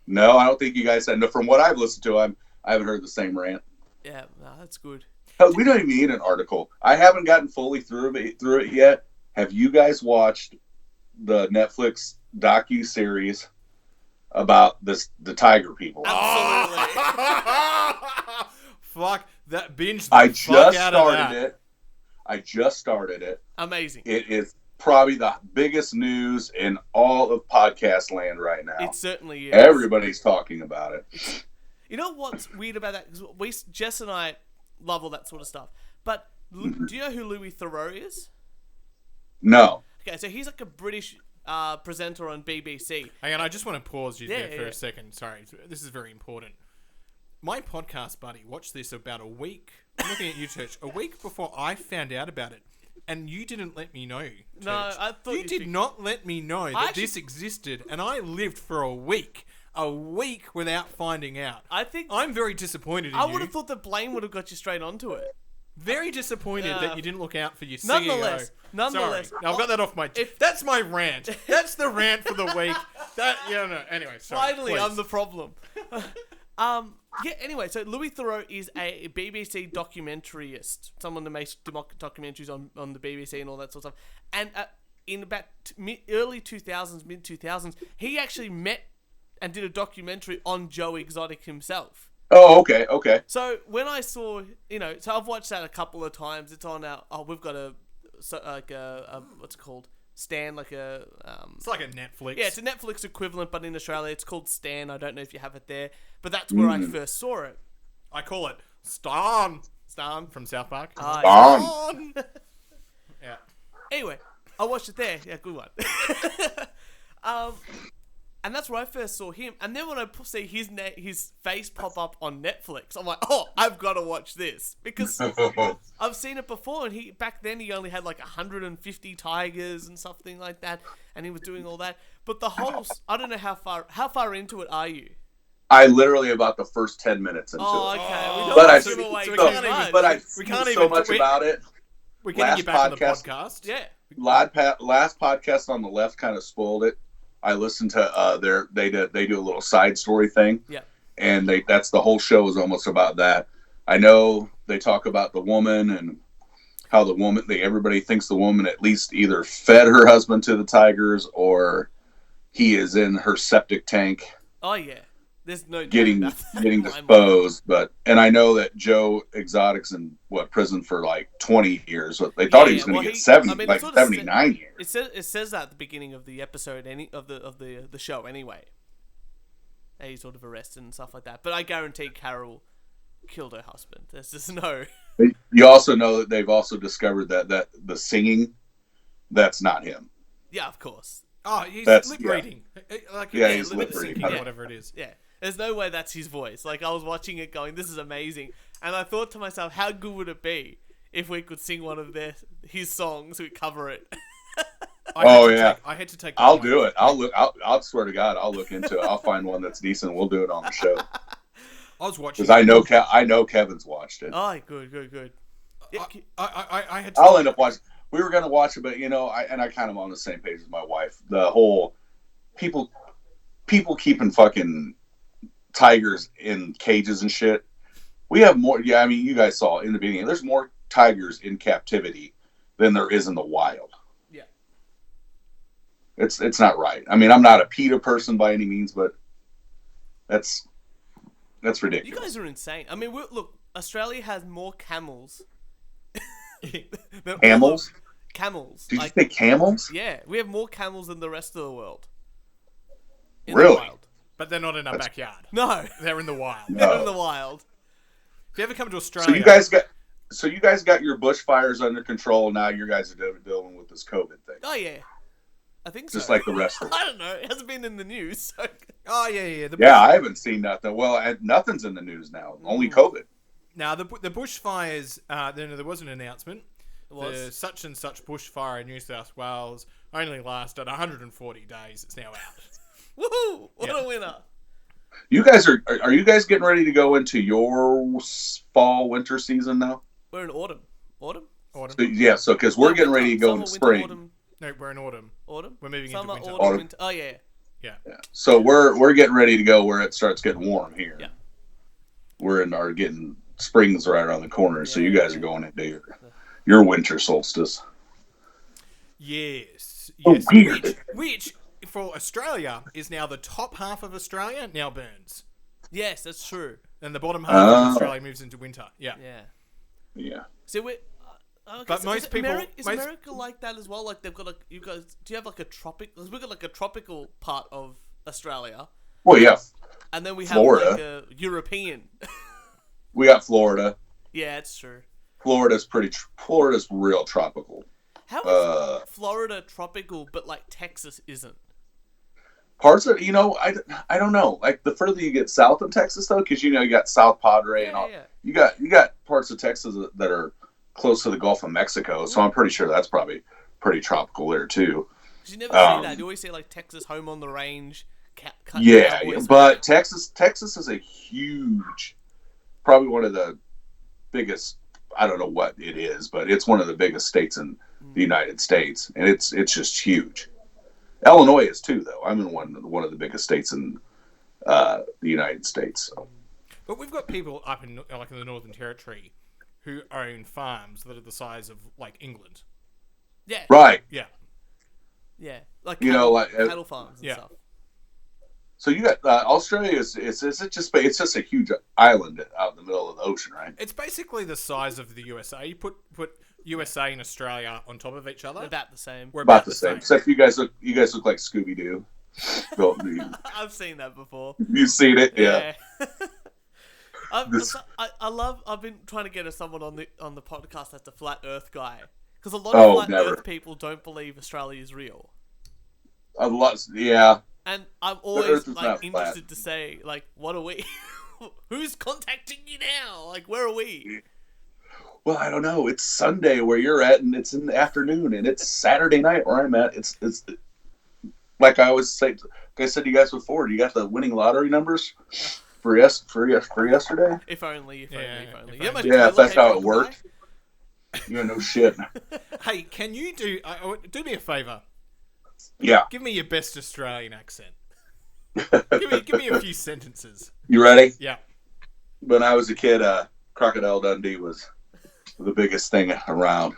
C: No,
B: I don't think you guys said. No, from what I've listened to, I haven't heard the same rant.
A: Yeah, no, that's good.
B: Hell, we don't even need an article. I haven't gotten fully through it yet. Have you guys watched the Netflix docu-series about the tiger people?
A: Absolutely.
C: Fuck that binge.
B: I just started it.
A: Amazing.
B: It is probably the biggest news in all of podcast land right now.
A: It certainly is.
B: Everybody's talking about it.
A: You know what's weird about that? Because Jess and I love all that sort of stuff. But do you know who Louis Theroux is?
B: No.
A: Okay, so he's like a British presenter on BBC.
C: Hang on, I just want to pause you there for
A: Yeah.
C: a second. Sorry, this is very important. My podcast buddy watched this about a week. I'm looking at you, Church. A week before I found out about it, and you didn't let me know. Church.
A: No, I thought
C: you
A: you'd
C: did
A: be-
C: not let me know that this existed, and I lived for a week without finding out.
A: I think
C: I'm very disappointed in you.
A: I would have thought that Blaine would have got you straight onto it.
C: Very disappointed that you didn't look out for your CEO.
A: Nonetheless,
C: Sorry. Now, I've got that off my... That's my rant. That's the rant for the week. Anyway, sorry.
A: Finally,
C: please.
A: I'm the problem. Yeah, anyway, so Louis Theroux is a BBC documentarist, someone that makes documentaries on the BBC and all that sort of stuff. And in about early 2000s, mid 2000s, he actually met and did a documentary on Joe Exotic himself.
B: Oh, okay.
A: So when I saw, so I've watched that a couple of times. It's on our, we've got a what's it called? Stan, like a...
C: It's like a Netflix.
A: Yeah, it's a Netflix equivalent, but in Australia it's called Stan. I don't know if you have it there. But that's where I first saw it.
C: I call it Stan from South Park.
B: Stan.
C: Yeah.
A: Anyway, I watched it there. Yeah, good one. And that's where I first saw him. And then when I see his face pop up on Netflix, I'm like, oh, I've got to watch this. Because I've seen it before, and back then he only had like 150 tigers and something like that, and he was doing all that. But the whole, I don't know how far into it are you?
B: I literally about the first 10 minutes into
A: Oh,
B: it.
A: okay. We don't
B: But
A: want
B: I-
A: to give away
C: so we
A: too
C: can't even-
A: much.
B: But I've
C: We
B: seen
C: can't
B: so
C: even-
B: much
C: we-
B: about it.
C: We're getting you back on the podcast.
A: Yeah.
B: Last podcast on the left kind of spoiled it. I listened to they do a little side story thing.
A: Yeah.
B: And that's the whole show is almost about that. I know they talk about the woman and how the woman everybody thinks the woman at least either fed her husband to the tigers or he is in her septic tank
A: Oh, yeah. There's no doubt
B: getting
A: about that
B: getting
A: in my mind.
B: disposed. And I know that Joe Exotic's in prison for like 20 years. They thought he was going to get 70,
A: I mean, it
B: like
A: sort of
B: 79 years.
A: It says that at the beginning of the episode, of the show anyway. That he's sort of arrested and stuff like that. But I guarantee Carol killed her husband. There's just no.
B: You also know that they've also discovered that the singing, that's not him.
A: Yeah, of course.
C: Oh, he's
B: That's-
C: lip
B: yeah.
C: reading. Like,
B: Yeah,
C: yeah,
B: he's
C: lip
B: lip reading.
C: syncing,
A: Yeah.
C: whatever it is.
A: Yeah. There's no way that's his voice. Like, I was watching it going, this is amazing. And I thought to myself, how good would it be if we could sing one of his songs, we cover it.
C: I had to take.
B: I'll do it. I'll swear to God, I'll look into it. I'll find one that's decent. We'll do it on the show.
C: I was watching.
B: Because I know Kevin's watched it.
A: Oh, good. Yeah,
C: I had to.
B: I'll end up watching. We were going to watch it, but I kind of on the same page as my wife. The whole people keeping fucking tigers in cages and shit. We have more. Yeah, I mean, you guys saw in the beginning. There's more tigers in captivity than there is in the wild.
A: Yeah.
B: It's not right. I mean, I'm not a PETA person by any means, but that's ridiculous.
A: You guys are insane. I mean, look, Australia has more camels. than all
B: Camels?
A: the- Camels.
B: Did you say camels?
A: Yeah, we have more camels than the rest of the world. In
B: Really?
A: The wild.
C: But they're not in our backyard.
A: No,
C: They're in the wild.
B: No.
A: they're in the wild.
C: If you ever come to
B: So
C: Australia,
B: you guys got your bushfires under control. Now you guys are dealing with this COVID thing,
A: Oh yeah, I think so.
B: just like the rest of it.
A: I don't know. It hasn't been in the news. So.
C: oh yeah.
B: Yeah, I haven't seen nothing. Well, nothing's in the news now. Only COVID.
C: Now the bushfires. There was an announcement.
A: It was.
C: The such and such bushfire in New South Wales only lasted 140 days. It's now out.
A: Woohoo! What
C: Yeah.
A: a winner!
B: You guys are you guys getting ready to go into your fall winter season now?
A: We're in autumn. Autumn.
C: Autumn.
B: So because we're getting ready to go
A: Summer,
B: into
A: winter,
B: spring.
A: Autumn.
C: No, we're in autumn.
A: Autumn.
C: We're moving
A: Summer,
C: into winter.
A: autumn,
B: Autumn.
A: winter. Oh yeah.
C: Yeah.
B: Yeah. So we're getting ready to go where it starts getting warm here.
A: Yeah.
B: We're getting spring's right around the corner, so
A: Yeah.
B: you guys are going into your winter solstice.
C: Yes.
B: Oh,
C: Yes.
B: weird.
C: Which for Australia is now the top half of Australia now burns,
A: Yes, that's true.
C: and the bottom half of
B: Oh.
C: Australia moves into winter. Yeah.
A: Yeah.
B: Yeah.
A: So we.
C: But most people-
A: Is
C: most-
A: America like that as well? Like they've got like you guys. Do you have like a tropic? We've got like a tropical part of Australia,
B: Well, yeah,
A: and then we have
B: Florida.
A: like a European.
B: we got Florida.
A: Yeah, it's true.
B: Florida's real tropical.
A: How is
B: Uh,
A: Florida tropical, but like Texas isn't?
B: Parts of I don't know. Like the further you get south of Texas, though, because you got South Padre and all.
A: Yeah.
B: You got parts of Texas that are close to the Gulf of Mexico, so I'm pretty sure that's probably pretty tropical there too.
A: 'Cause you never see that. You always see like Texas home on the range.
B: Yeah,
A: cowboys.
B: but Texas is a huge, probably one of the biggest. I don't know what it is, but it's one of the biggest states in the United States, and it's just huge. Illinois is too, though. I'm in one of the biggest states in the United States. So.
C: But we've got people up in like in the Northern Territory who own farms that are the size of like England.
A: Yeah,
B: Right.
C: Yeah.
A: yeah, like
B: You know, like,
A: cattle farms and
C: yeah.
A: stuff.
B: So you got Australia is it's just a huge island out in the middle of the ocean, right?
C: It's basically the size of the USA. You put USA and Australia on top of each other.
A: About the same.
C: We're
B: About the same. Except you guys look like Scooby Doo.
A: I've seen that before.
B: You've seen it, yeah.
A: I've been trying to get someone on the podcast that's a flat Earth guy, because a lot
B: Oh,
A: of flat
B: never.
A: Earth people don't believe Australia is real.
B: A lot, yeah.
A: And I'm
B: Earth
A: always
B: is
A: like
B: not
A: interested to say, like, what are we? Who's contacting you now? Like, where are we?
B: Well, I don't know. It's Sunday where you're at, and it's in the afternoon, and it's Saturday night where I'm at. It's like I always say. Like I said to you guys before, you got the winning lottery numbers for yesterday.
A: If only.
C: If
A: Yeah,
C: only.
B: Yeah, if that's how it worked. You know, no shit.
C: Hey, can you do me a favor?
B: Yeah.
C: Give me your best Australian accent. give me a few sentences.
B: You ready?
C: Yeah.
B: When I was a kid, Crocodile Dundee was the biggest thing around.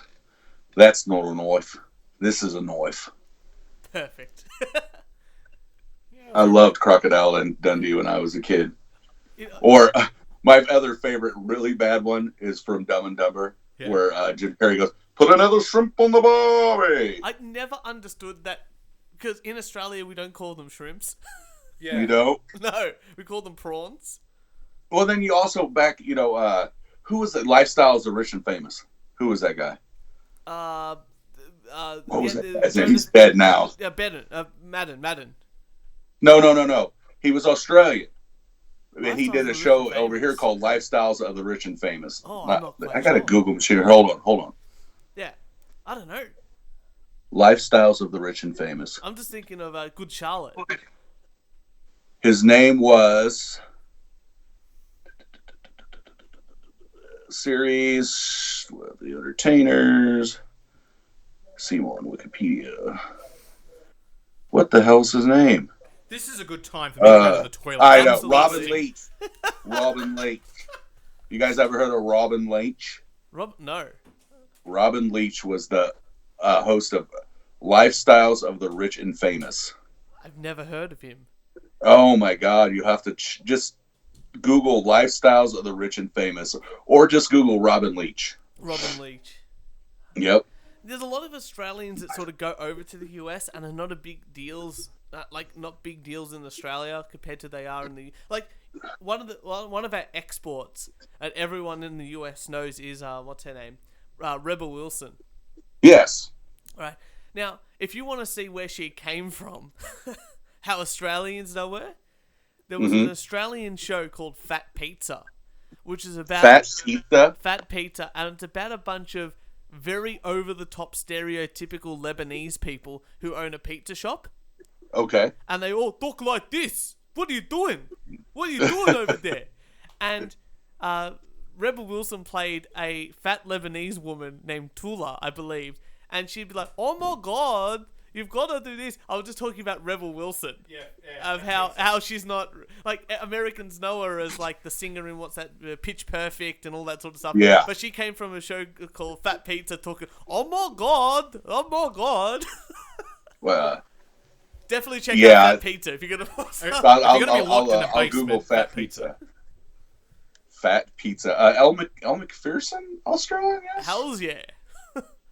B: That's not a knife. This is a knife.
A: Perfect.
B: I loved Crocodile and Dundee when I was a kid.
A: You know,
B: Or my other favorite, really bad one, is from Dumb and Dumber,
C: Yeah.
B: where Jim Carrey goes, "Put another shrimp on the barbie."
A: I never understood that because in Australia we don't call them shrimps.
C: Yeah.
B: You know.
A: No, we call them prawns.
B: Well, then you also who was it? Lifestyles of the Rich and Famous. Who was that guy? What was that guy's name? He's dead now.
A: Yeah, Madden.
B: No. He was Australian. And he
A: Lifestyles
B: did
A: of
B: a
A: the
B: show
A: Rich and
B: over here
A: Famous.
B: called Lifestyles of the Rich and Famous.
A: Oh, I'm not quite
B: I got a
A: sure.
B: Google machine. Hold on.
A: Yeah, I don't know.
B: Lifestyles of the Rich and Famous.
A: I'm just thinking of Good Charlotte.
B: His name was series The Entertainers. See more on Wikipedia. What the hell's his name?
C: This is a good time for me to go to the toilet.
B: I know.
A: Absolutely.
B: Robin Leach. Robin Leach. You guys ever heard of Robin Leach?
A: No.
B: Robin Leach was the host of Lifestyles of the Rich and Famous.
A: I've never heard of him.
B: Oh my God! You have to just Google Lifestyles of the Rich and Famous, or just Google Robin Leach.
A: Robin Leach.
B: Yep.
A: There's a lot of Australians that sort of go over to the US and are not a big deals, not big deals in Australia compared to they are in the one of our exports that everyone in the US knows is what's her name, Rebel Wilson.
B: Yes.
A: Right now, if you want to see where she came from, how Australians know her, there was an Australian show called Fat Pizza, which is about
B: Fat Pizza.
A: and it's about a bunch of very over-the-top stereotypical Lebanese people who own a pizza shop.
B: Okay.
A: And they all talk like this. What are you doing? What are you doing over there? And Rebel Wilson played a fat Lebanese woman named Tula, I believe. And she'd be like, "Oh my God, you've got to do this." I was just talking about Rebel Wilson.
C: Yeah.
A: Of how she's not... Like, Americans know her as, like, the singer in Pitch Perfect and all that sort of stuff.
B: Yeah.
A: But she came from a show called Fat Pizza talking, "Oh my God."
B: Well,
A: Definitely check out Fat Pizza if you're going to watch that.
B: I'll Google Fat Pizza. Fat Pizza. Elle McPherson, Australian, yes?
A: Hells yeah.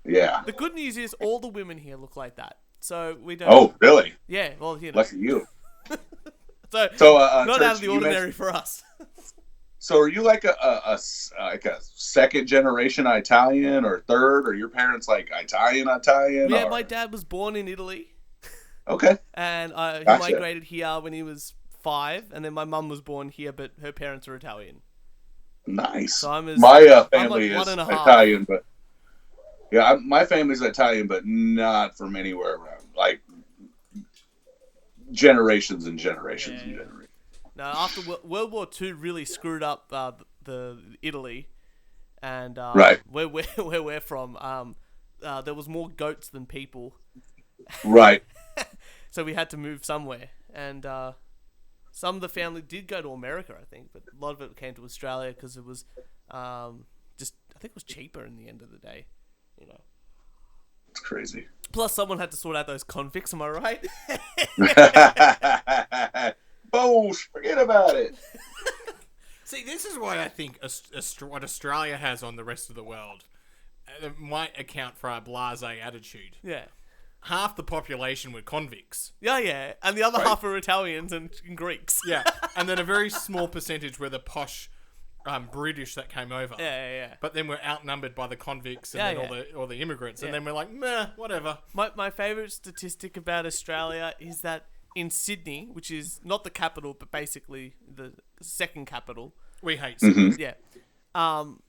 B: Yeah.
A: The good news is all the women here look like that. So we don't...
B: Oh, really?
A: Yeah, well, you know.
B: Lucky you.
A: So
B: not
A: not out of the ordinary for us.
B: So are you like a second generation Italian or third, or your parents like Italian?
A: Yeah,
B: or...
A: my dad was born in Italy.
B: Okay.
A: And he
B: Gotcha.
A: migrated here when he was 5, and then my mum was born here, but her parents are Italian.
B: Nice.
A: So
B: my family
A: I'm like
B: is
A: 1.5.
B: Italian, but yeah, my family's Italian, but not from anywhere around. Like generations and generations and generations.
A: No, after World War II really screwed up the Italy, and
B: right
A: where we're from, there was more goats than people.
B: Right.
A: So we had to move somewhere, and some of the family did go to America, I think, but a lot of it came to Australia because it was I think it was cheaper in the end of the day, you know.
B: It's crazy.
A: Plus, someone had to sort out those convicts. Am I right?
B: Oh, forget about it.
C: See, this is why I think what Australia has on the rest of the world might account for our blasé attitude.
A: Yeah.
C: Half the population were convicts.
A: Yeah, and the other half are Italians and Greeks.
C: Yeah, and then a very small percentage were the posh British that came over.
A: Yeah.
C: But then we're outnumbered by the convicts and all the immigrants, and then we're like, meh, whatever.
A: My favourite statistic about Australia is that in Sydney, which is not the capital, but basically the second capital.
C: We hate Sydney.
A: Yeah. Um,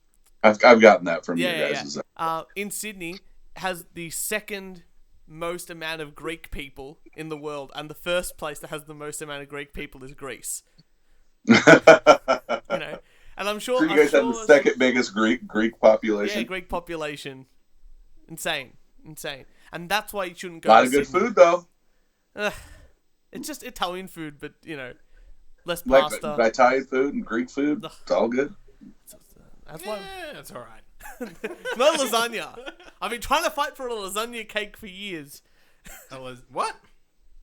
B: I've gotten that from you
A: yeah,
B: guys.
A: yeah. In Sydney has the second most amount of Greek people in the world, and the first place that has the most amount of Greek people is Greece. You know, and I'm sure.
B: So you guys have the second biggest Greek population.
A: Yeah, Greek population. Insane, and that's why you shouldn't go.
B: A lot
A: to
B: of good
A: Sydney.
B: food though.
A: It's just Italian food, but less
B: Like
A: pasta.
B: Italian food and Greek food. It's all good.
A: That's why.
C: Yeah, that's all right.
A: Not lasagna. I've been trying to fight for a lasagna cake for years.
C: What?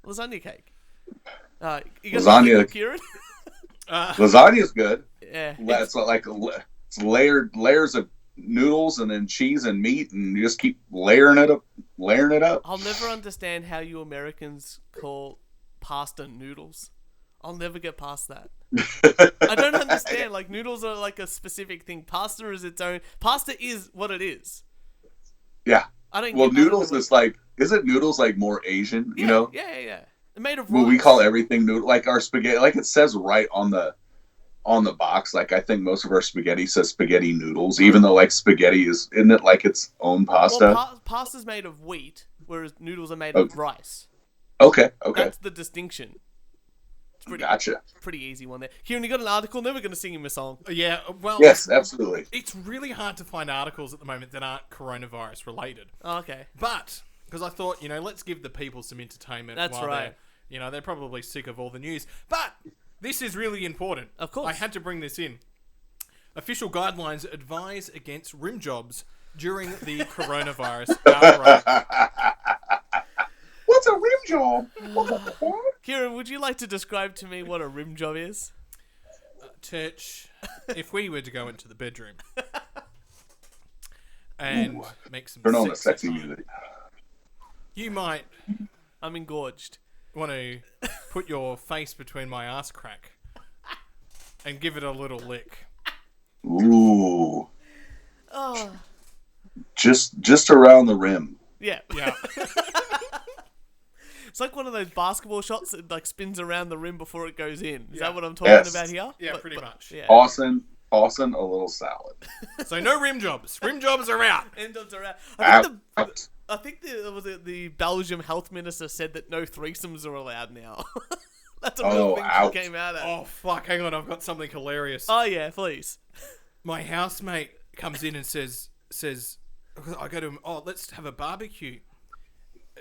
A: Lasagna cake. You got
B: Lasagna.
A: lasagna, Kieran?
B: Lasagna is good.
A: Yeah.
B: It's like it's layers of noodles and then cheese and meat, and you just keep layering it up.
A: I'll never understand how you Americans call pasta noodles. I'll never get past that. I don't understand. Like, noodles are like a specific thing. Pasta is its own. Pasta is what it is.
B: Yeah.
A: I don't.
B: Well,
A: get,
B: noodles is like. Isn't noodles like more Asian?
A: Yeah,
B: You know.
A: Yeah. They're made of rice.
B: Well, we call everything noodle. Like our spaghetti. Like it says right on the box. Like I think most of our spaghetti says spaghetti noodles, even though like spaghetti isn't it like its own pasta?
A: Well, pasta's made of wheat, whereas noodles are made of rice.
B: Okay.
A: That's the distinction. It's
B: Gotcha.
A: Pretty easy one there. Kieran, you got an article? Never going to sing him a song.
C: Yeah, well...
B: Yes, absolutely.
C: It's really hard to find articles at the moment that aren't coronavirus related.
A: Oh, okay.
C: But, because I thought, let's give the people some entertainment.
A: That's
C: while
A: right.
C: They're probably sick of all the news. But, this is really important.
A: Of course.
C: I had to bring this in. Official guidelines advise against rim jobs during the coronavirus outbreak.
B: What's a rim job?
A: Kieran, would you like to describe to me what a rim job is?
C: Church, if we were to go into the bedroom and make some
B: Turn on the sexy
C: time,
B: music.
C: you might
A: I'm engorged.
C: want to put your face between my ass crack and give it a little lick.
B: Ooh.
A: Oh.
B: Just around the rim.
A: Yeah.
C: Yeah.
A: It's like one of those basketball shots that like spins around the rim before it goes in. Is
C: Yeah.
A: that what I'm talking
B: Yes.
A: about here?
C: Yeah, pretty much.
A: Yeah.
B: Tossing a little salad.
C: So no rim jobs. Rim jobs are out.
A: End jobs are out.
B: Out.
A: I think the Belgium health minister said that no threesomes are allowed now. That's a real thing
B: ouch.
A: she came out at.
C: Oh, fuck. Hang on. I've got something hilarious.
A: Oh yeah, please.
C: My housemate comes in and says, I go to him, let's have a barbecue.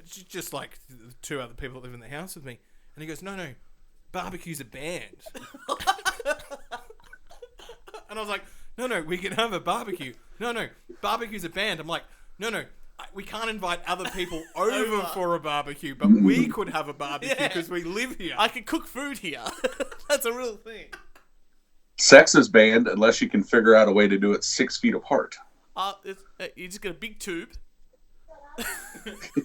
C: Just like the two other people that live in the house with me. And he goes, no, barbecues are banned. And I was like, no, we can have a barbecue. No, barbecues are banned. I'm like, no, we can't invite other people over for a barbecue, but we could have a barbecue because we live here.
A: I can cook food here. That's a real thing.
B: Sex is banned unless you can figure out a way to do it 6 feet apart.
A: You just get a big tube.
B: As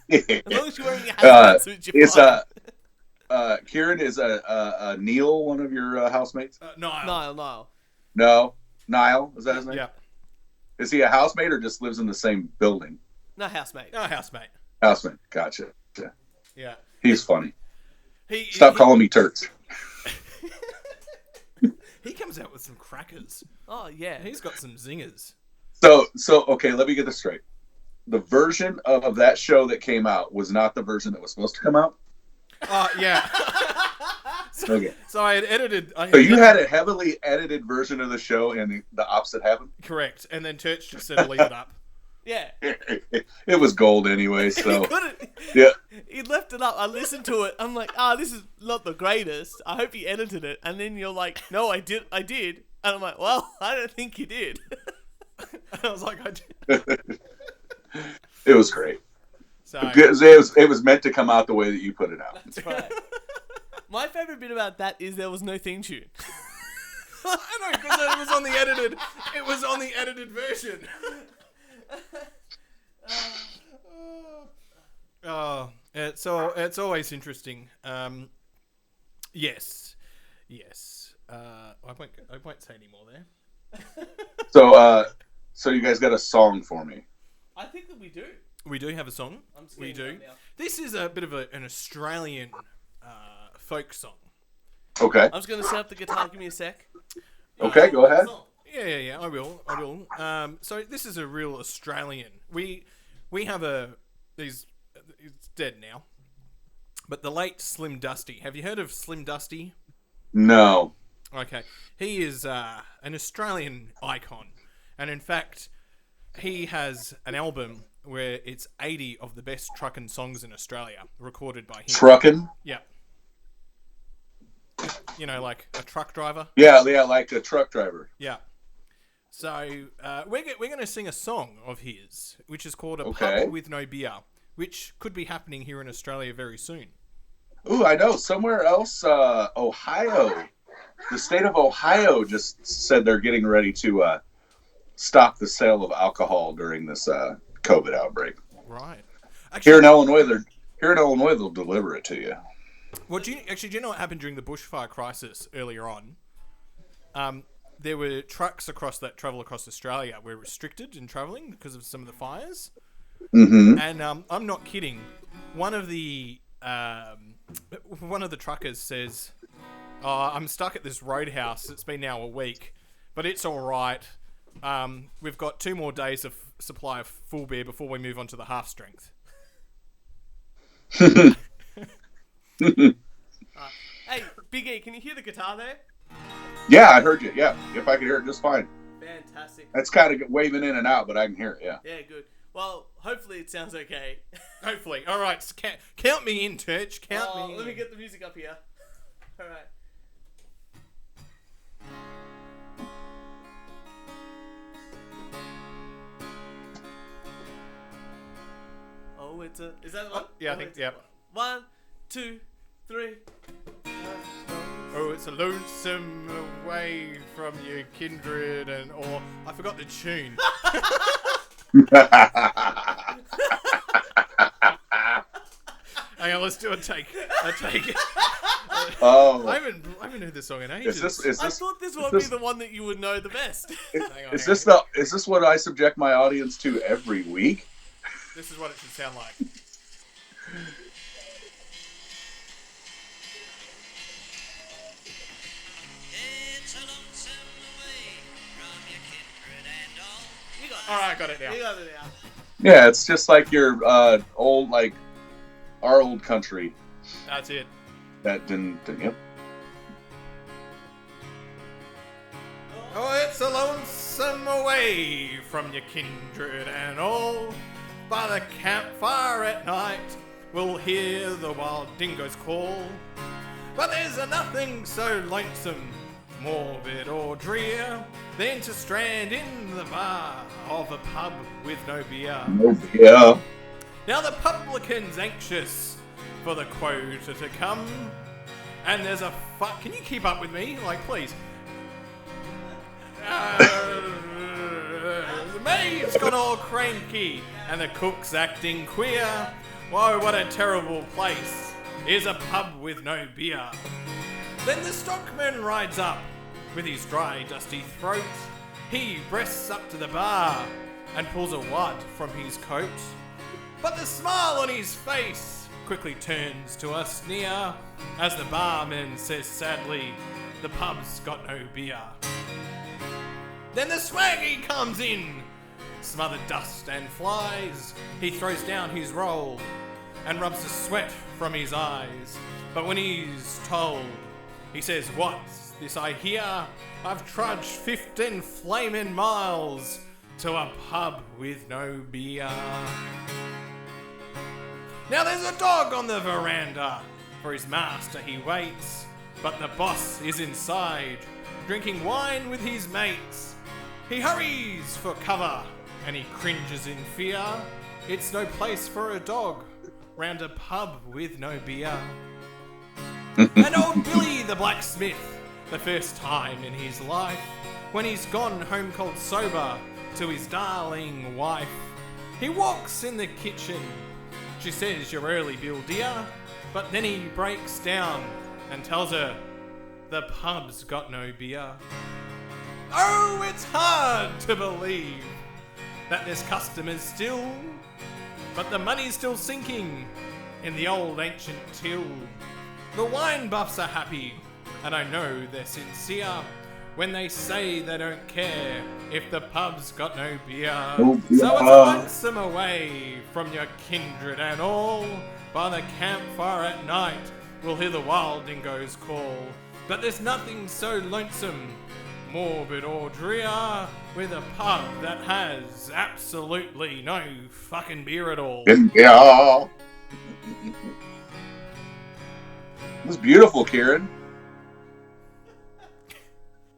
A: As long as you're wearing your hazmat suit, you're fine.
B: Kieran, is a Neil one of your housemates?
A: Niall.
B: No, Niall, is that his name?
C: Yeah.
B: Is he a housemate or just lives in the same building?
A: No, housemate.
C: Oh, housemate.
B: Housemate, gotcha.
C: Yeah.
B: He's funny.
C: He
B: Stop calling me Turks.
C: He comes out with some crackers.
A: Oh yeah.
C: He's got some zingers.
B: So okay, let me get this straight. The version of that show that came out was not the version that was supposed to come out?
C: Oh, yeah.
B: Okay.
C: So I had edited...
B: So you had a heavily edited version of the show and the opposite happened?
C: Correct. And then Church just said leave it up.
A: Yeah.
B: It was gold anyway, so...
A: He couldn't.
B: Yeah.
A: He left it up. I listened to it. I'm like, this is not the greatest. I hope he edited it. And then you're like, no, I did. And I'm like, well, I don't think you did.
C: And I was like, I did.
B: It was great.
C: So,
B: It was meant to come out the way that you put it out.
A: That's right. My favorite bit about that is there was no theme tune.
C: I know, because it was on the edited... It was on the edited version. It's always interesting. Yes. I won't say any more there.
B: So you guys got a song for me?
A: I think that we do.
C: We do have a song.
A: I'm just
C: We
A: getting
C: do.
A: that now.
C: This is a bit of an Australian folk song.
B: Okay.
A: I'm just gonna set up the guitar. Give me a sec.
B: Okay, go ahead.
C: Yeah, I will. So this is a real Australian. We have he's dead now, but the late Slim Dusty. Have you heard of Slim Dusty?
B: No.
C: Okay, he is an Australian icon, and in fact, he has an album where it's 80 of the best truckin' songs in Australia recorded by him.
B: Truckin'?
C: Yeah. You know, like a truck driver.
B: Yeah, like a truck driver.
C: Yeah. So we're going to sing a song of his, which is called "A
B: Okay.
C: Pub with No Beer," which could be happening here in Australia very soon.
B: Ooh, I know. Somewhere else, Ohio. The state of Ohio just said they're getting ready to stop the sale of alcohol during this COVID outbreak.
C: Right.
B: Here in Illinois, they'll deliver it to you.
C: Well, do you know what happened during the bushfire crisis earlier on? There were trucks that travel across Australia were restricted in travelling because of some of the fires.
B: Mm-hmm.
C: And I'm not kidding. One of the truckers says, "Oh, I'm stuck at this roadhouse. It's been now a week, but it's all right. We've got 2 more days of supply of full beer before we move on to the half strength."
A: Hey, Big-E, can you hear the guitar there?
B: Yeah, I heard you. Yeah, if I could hear it just fine.
A: Fantastic.
B: That's kind of waving in and out, but I can hear it. Yeah.
A: Yeah, good. Well, hopefully it sounds okay.
C: Hopefully. All right, count me in, Turch. Count me in.
A: Let me get the music up here. All right. Oh, is that the one?
C: Yeah, I think, yeah.
A: 1, 2, 3.
C: Oh, it's a lonesome away from your kindred and or I forgot the tune. Hang on, let's do a take.
B: Oh.
C: I haven't heard this song in ages.
A: I thought this would be the one that you would know the best.
B: Is this what I subject my audience to every week?
C: This is what it should sound like. All right, I got it now.
A: You got it now.
B: Yeah, it's just like your old, like our old country.
C: That's it.
B: That didn't. Yep.
C: Oh, it's a lonesome away from your kindred and all. By the campfire at night, we'll hear the wild dingoes call. But there's nothing so lonesome, morbid or drear, than to strand in the bar of a pub with no beer.
B: Oh, yeah.
C: Now the publican's anxious for the quota to come, and there's a fuck. Can you keep up with me? Like, please. The maid's got all cranky, and the cook's acting queer. Whoa, what a terrible place is a pub with no beer. Then the stockman rides up with his dry, dusty throat. He breasts up to the bar and pulls a wad from his coat. But the smile on his face quickly turns to a sneer as the barman says sadly, the pub's got no beer. Then the swaggy comes in, smothered dust and flies. He throws down his roll and rubs the sweat from his eyes. But when he's told, he says, "What's this I hear? I've trudged 15 flaming miles to a pub with no beer." Now there's a dog on the veranda, for his master he waits. But the boss is inside, drinking wine with his mates. He hurries for cover, and he cringes in fear. It's no place for a dog, round a pub with no beer. And old Billy the blacksmith, the first time in his life, when he's gone home cold sober to his darling wife, he walks in the kitchen. She says, "You're early, Bill dear," but then he breaks down and tells her, the pub's got no beer. Oh, it's hard to believe that there's customers still, but the money's still sinking in the old ancient till. The wine buffs are happy, and I know they're sincere when they say they don't care if the pub's got no beer.
B: Oh,
C: So it's
B: yeah.
C: lonesome away from your kindred and all. By the campfire at night, we'll hear the wild dingoes call. But there's nothing so lonesome, morbid or drear, with a pub that has absolutely no fucking beer at all.
B: Yeah. It was beautiful, Kieran.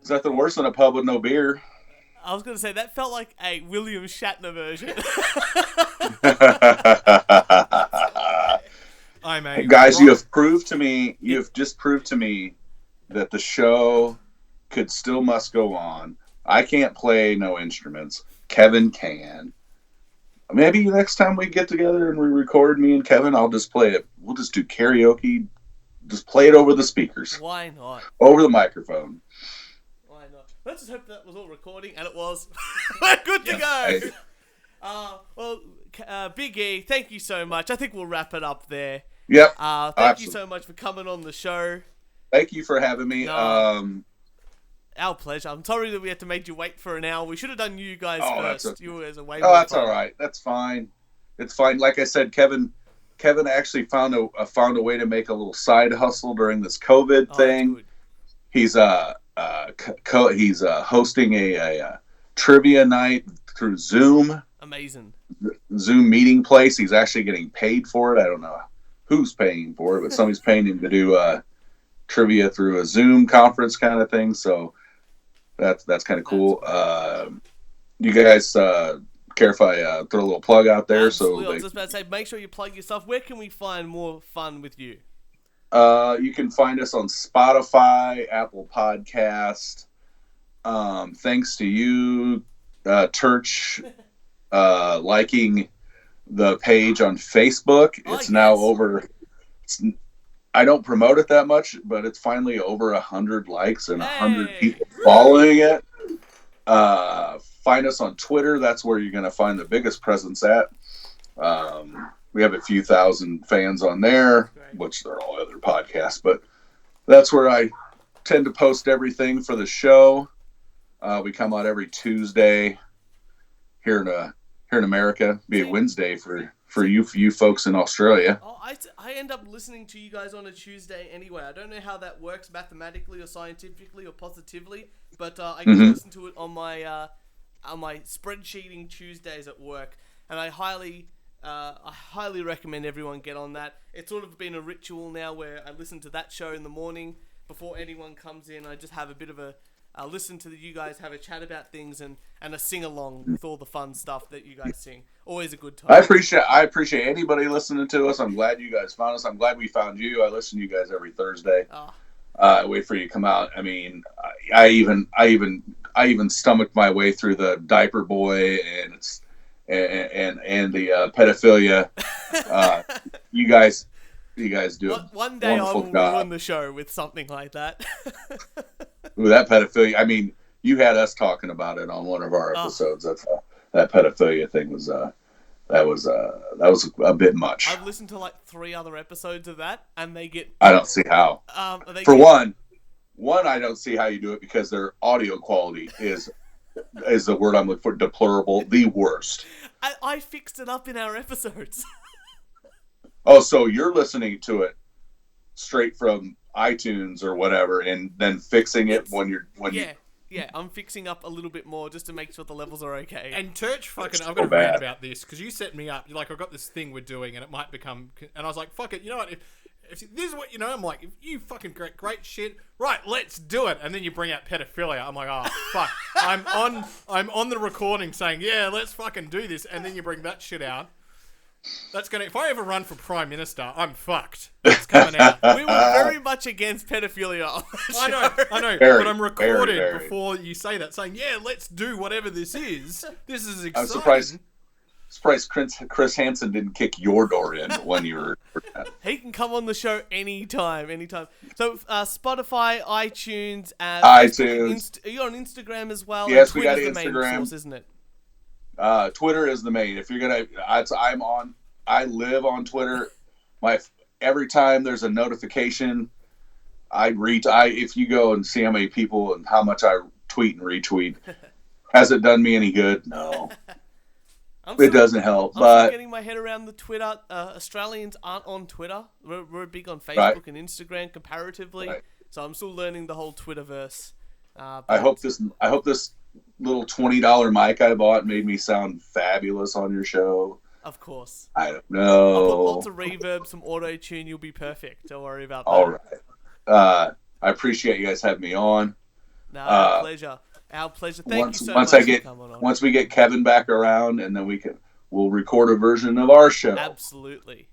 B: Is that the worst than a pub with no beer?
A: I was going to say, that felt like a William Shatner version.
C: I'm a
B: Guys, you have proved to me, just proved to me that the show could still must go on. I can't play no instruments. Kevin can. Maybe next time we get together and we record, me and Kevin, I'll just play it. We'll just do karaoke. Just play it over the speakers.
A: Why not?
B: Over the microphone.
A: Why not? Let's just hope that was all recording, and it was. We're good to go. Big-E, thank you so much. I think we'll wrap it up there.
B: Yep.
A: Thank you so much for coming on the show.
B: Thank you for having me.
A: Our pleasure. I'm sorry that we had to make you wait for an hour. We should have done you guys first.
B: Okay.
A: You guys are way
B: Oh,
A: more
B: that's
A: fun.
B: all right. That's fine. It's fine. Like I said, Kevin actually found a way to make a little side hustle during this COVID thing. He's he's hosting a trivia night through Zoom.
A: Amazing.
B: Zoom meeting place. He's actually getting paid for it. I don't know who's paying for it, but somebody's paying him to do trivia through a Zoom conference kind of thing. So that's kind of cool. You guys care if I throw a little plug out there?
A: Absolutely. I was just about to say, make sure you plug yourself. Where can we find more fun with you?
B: You can find us on Spotify, Apple Podcast. Thanks to you, Turch, liking the page on Facebook. It's now over. I don't promote it that much, but it's finally over 100 likes and 100 people following it. Find us on Twitter. That's where you're going to find the biggest presence at. We have a few thousand fans on there, which they're all other podcasts, but that's where I tend to post everything for the show. We come out every Tuesday here in America. Be a Wednesday for you folks in Australia.
A: Oh, I end up listening to you guys on a Tuesday anyway. I don't know how that works mathematically or scientifically or positively, but I get to listen to it on my spreadsheeting Tuesdays at work, and I highly recommend everyone get on that. It's sort of been a ritual now where I listen to that show in the morning before anyone comes in. I just have a bit of a listen to you guys have a chat about things and a sing along with all the fun stuff that you guys sing. Always a good time.
B: I appreciate anybody listening to us. I'm glad you guys found us. I'm glad we found you. I listen to you guys every Thursday. Wait for you to come out. I mean, I even stomached my way through the Diaper Boy and the pedophilia. You guys do a
A: one day I
B: wonderful
A: will
B: job.
A: ruin the show with something like that.
B: Ooh, that pedophilia. I mean, you had us talking about it on one of our episodes. That pedophilia thing was that was a bit much.
A: I've listened to like 3 other episodes of that, and they get.
B: I don't see how. One, I don't see how you do it because their audio quality is the word I'm looking for. Deplorable, the worst.
A: I fixed it up in our episodes.
B: Oh, so you're listening to it straight from iTunes or whatever, and then fixing it
A: Yeah, I'm fixing up a little bit more just to make sure the levels are okay.
C: And Turch, I've got to rant about this because you set me up. You're like, I've got this thing we're doing, and it might become. And I was like, fuck it. You know what? If this is what you know, I'm like, if you fucking great shit, right? Let's do it. And then you bring out pedophilia. I'm like, oh fuck. I'm on the recording saying, yeah, let's fucking do this. And then you bring that shit out. That's gonna. If I ever run for Prime Minister, I'm fucked. It's coming out.
A: We were very much against pedophilia on the show.
C: I know,
B: Very,
C: but I'm recorded
B: very.
C: before you say that, saying, yeah, let's do whatever this is. This is exciting.
B: I'm surprised Chris Hansen didn't kick your door in when you were.
A: He can come on the show anytime. So Spotify, iTunes,
B: iTunes.
A: You're on Instagram as well.
B: Yes,
A: and
B: we got
A: Twitter's the
B: Instagram.
A: main source, isn't it?
B: Twitter is the main. If you're gonna, I live on Twitter. every time there's a notification, if you go and see how many people and how much I tweet and retweet, has it done me any good? No. It doesn't help.
A: I'm
B: but
A: still getting my head around the Twitter. Australians aren't on Twitter. We're big on Facebook
B: Right.
A: and Instagram comparatively.
B: Right.
A: So I'm still learning the whole Twitterverse.
B: I hope this little $20 mic I bought made me sound fabulous on your show.
A: Of course.
B: I don't
A: I'll put
B: know.
A: lots of reverb, some auto tune. You'll be perfect. Don't worry about that.
B: All right. I appreciate you guys having me on.
A: No, our pleasure. Our pleasure. Thank you so much for coming on.
B: Once we get Kevin back around, and then we'll record a version of our show.
A: Absolutely.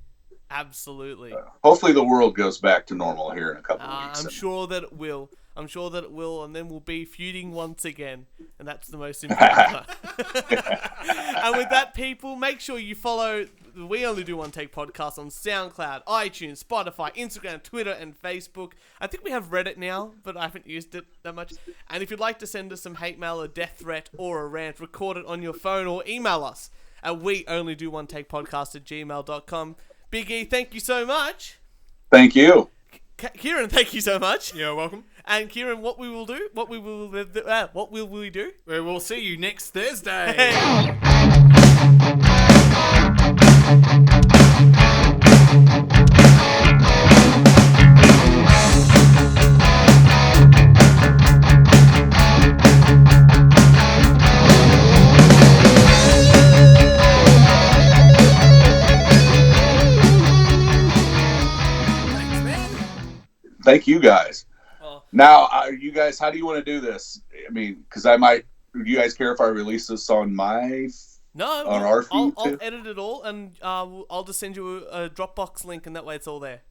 B: Hopefully the world goes back to normal here in a couple of weeks.
A: I'm sure that it will. And then we'll be feuding once again, and that's the most important part. And with that, people, make sure you follow the We Only Do One Take podcast on SoundCloud, iTunes, Spotify, Instagram, Twitter, and Facebook. I think we have Reddit now, but I haven't used it that much. And if you'd like to send us some hate mail, a death threat, or a rant, record it on your phone or email us at weonlydooonetake@gmail.com. Big-E, thank you so much.
B: Thank you.
A: Kieran, thank you so much.
C: You're welcome.
A: And Kieran, what will we do?
C: We'll see you next Thursday.
A: Hey.
B: Thank you guys.
A: Oh.
B: Now, you guys, how do you want to do this? I mean, because do you guys care if I release this on our feed?
A: I'll edit it all, and I'll just send you a Dropbox link, and that way it's all there.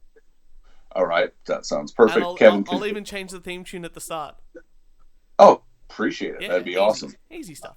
B: All right, that sounds perfect.
A: And
B: Kevin,
A: I'll even change the theme tune at the start.
B: Oh, appreciate it.
A: Yeah,
B: That'd be
A: easy,
B: awesome.
A: Easy stuff.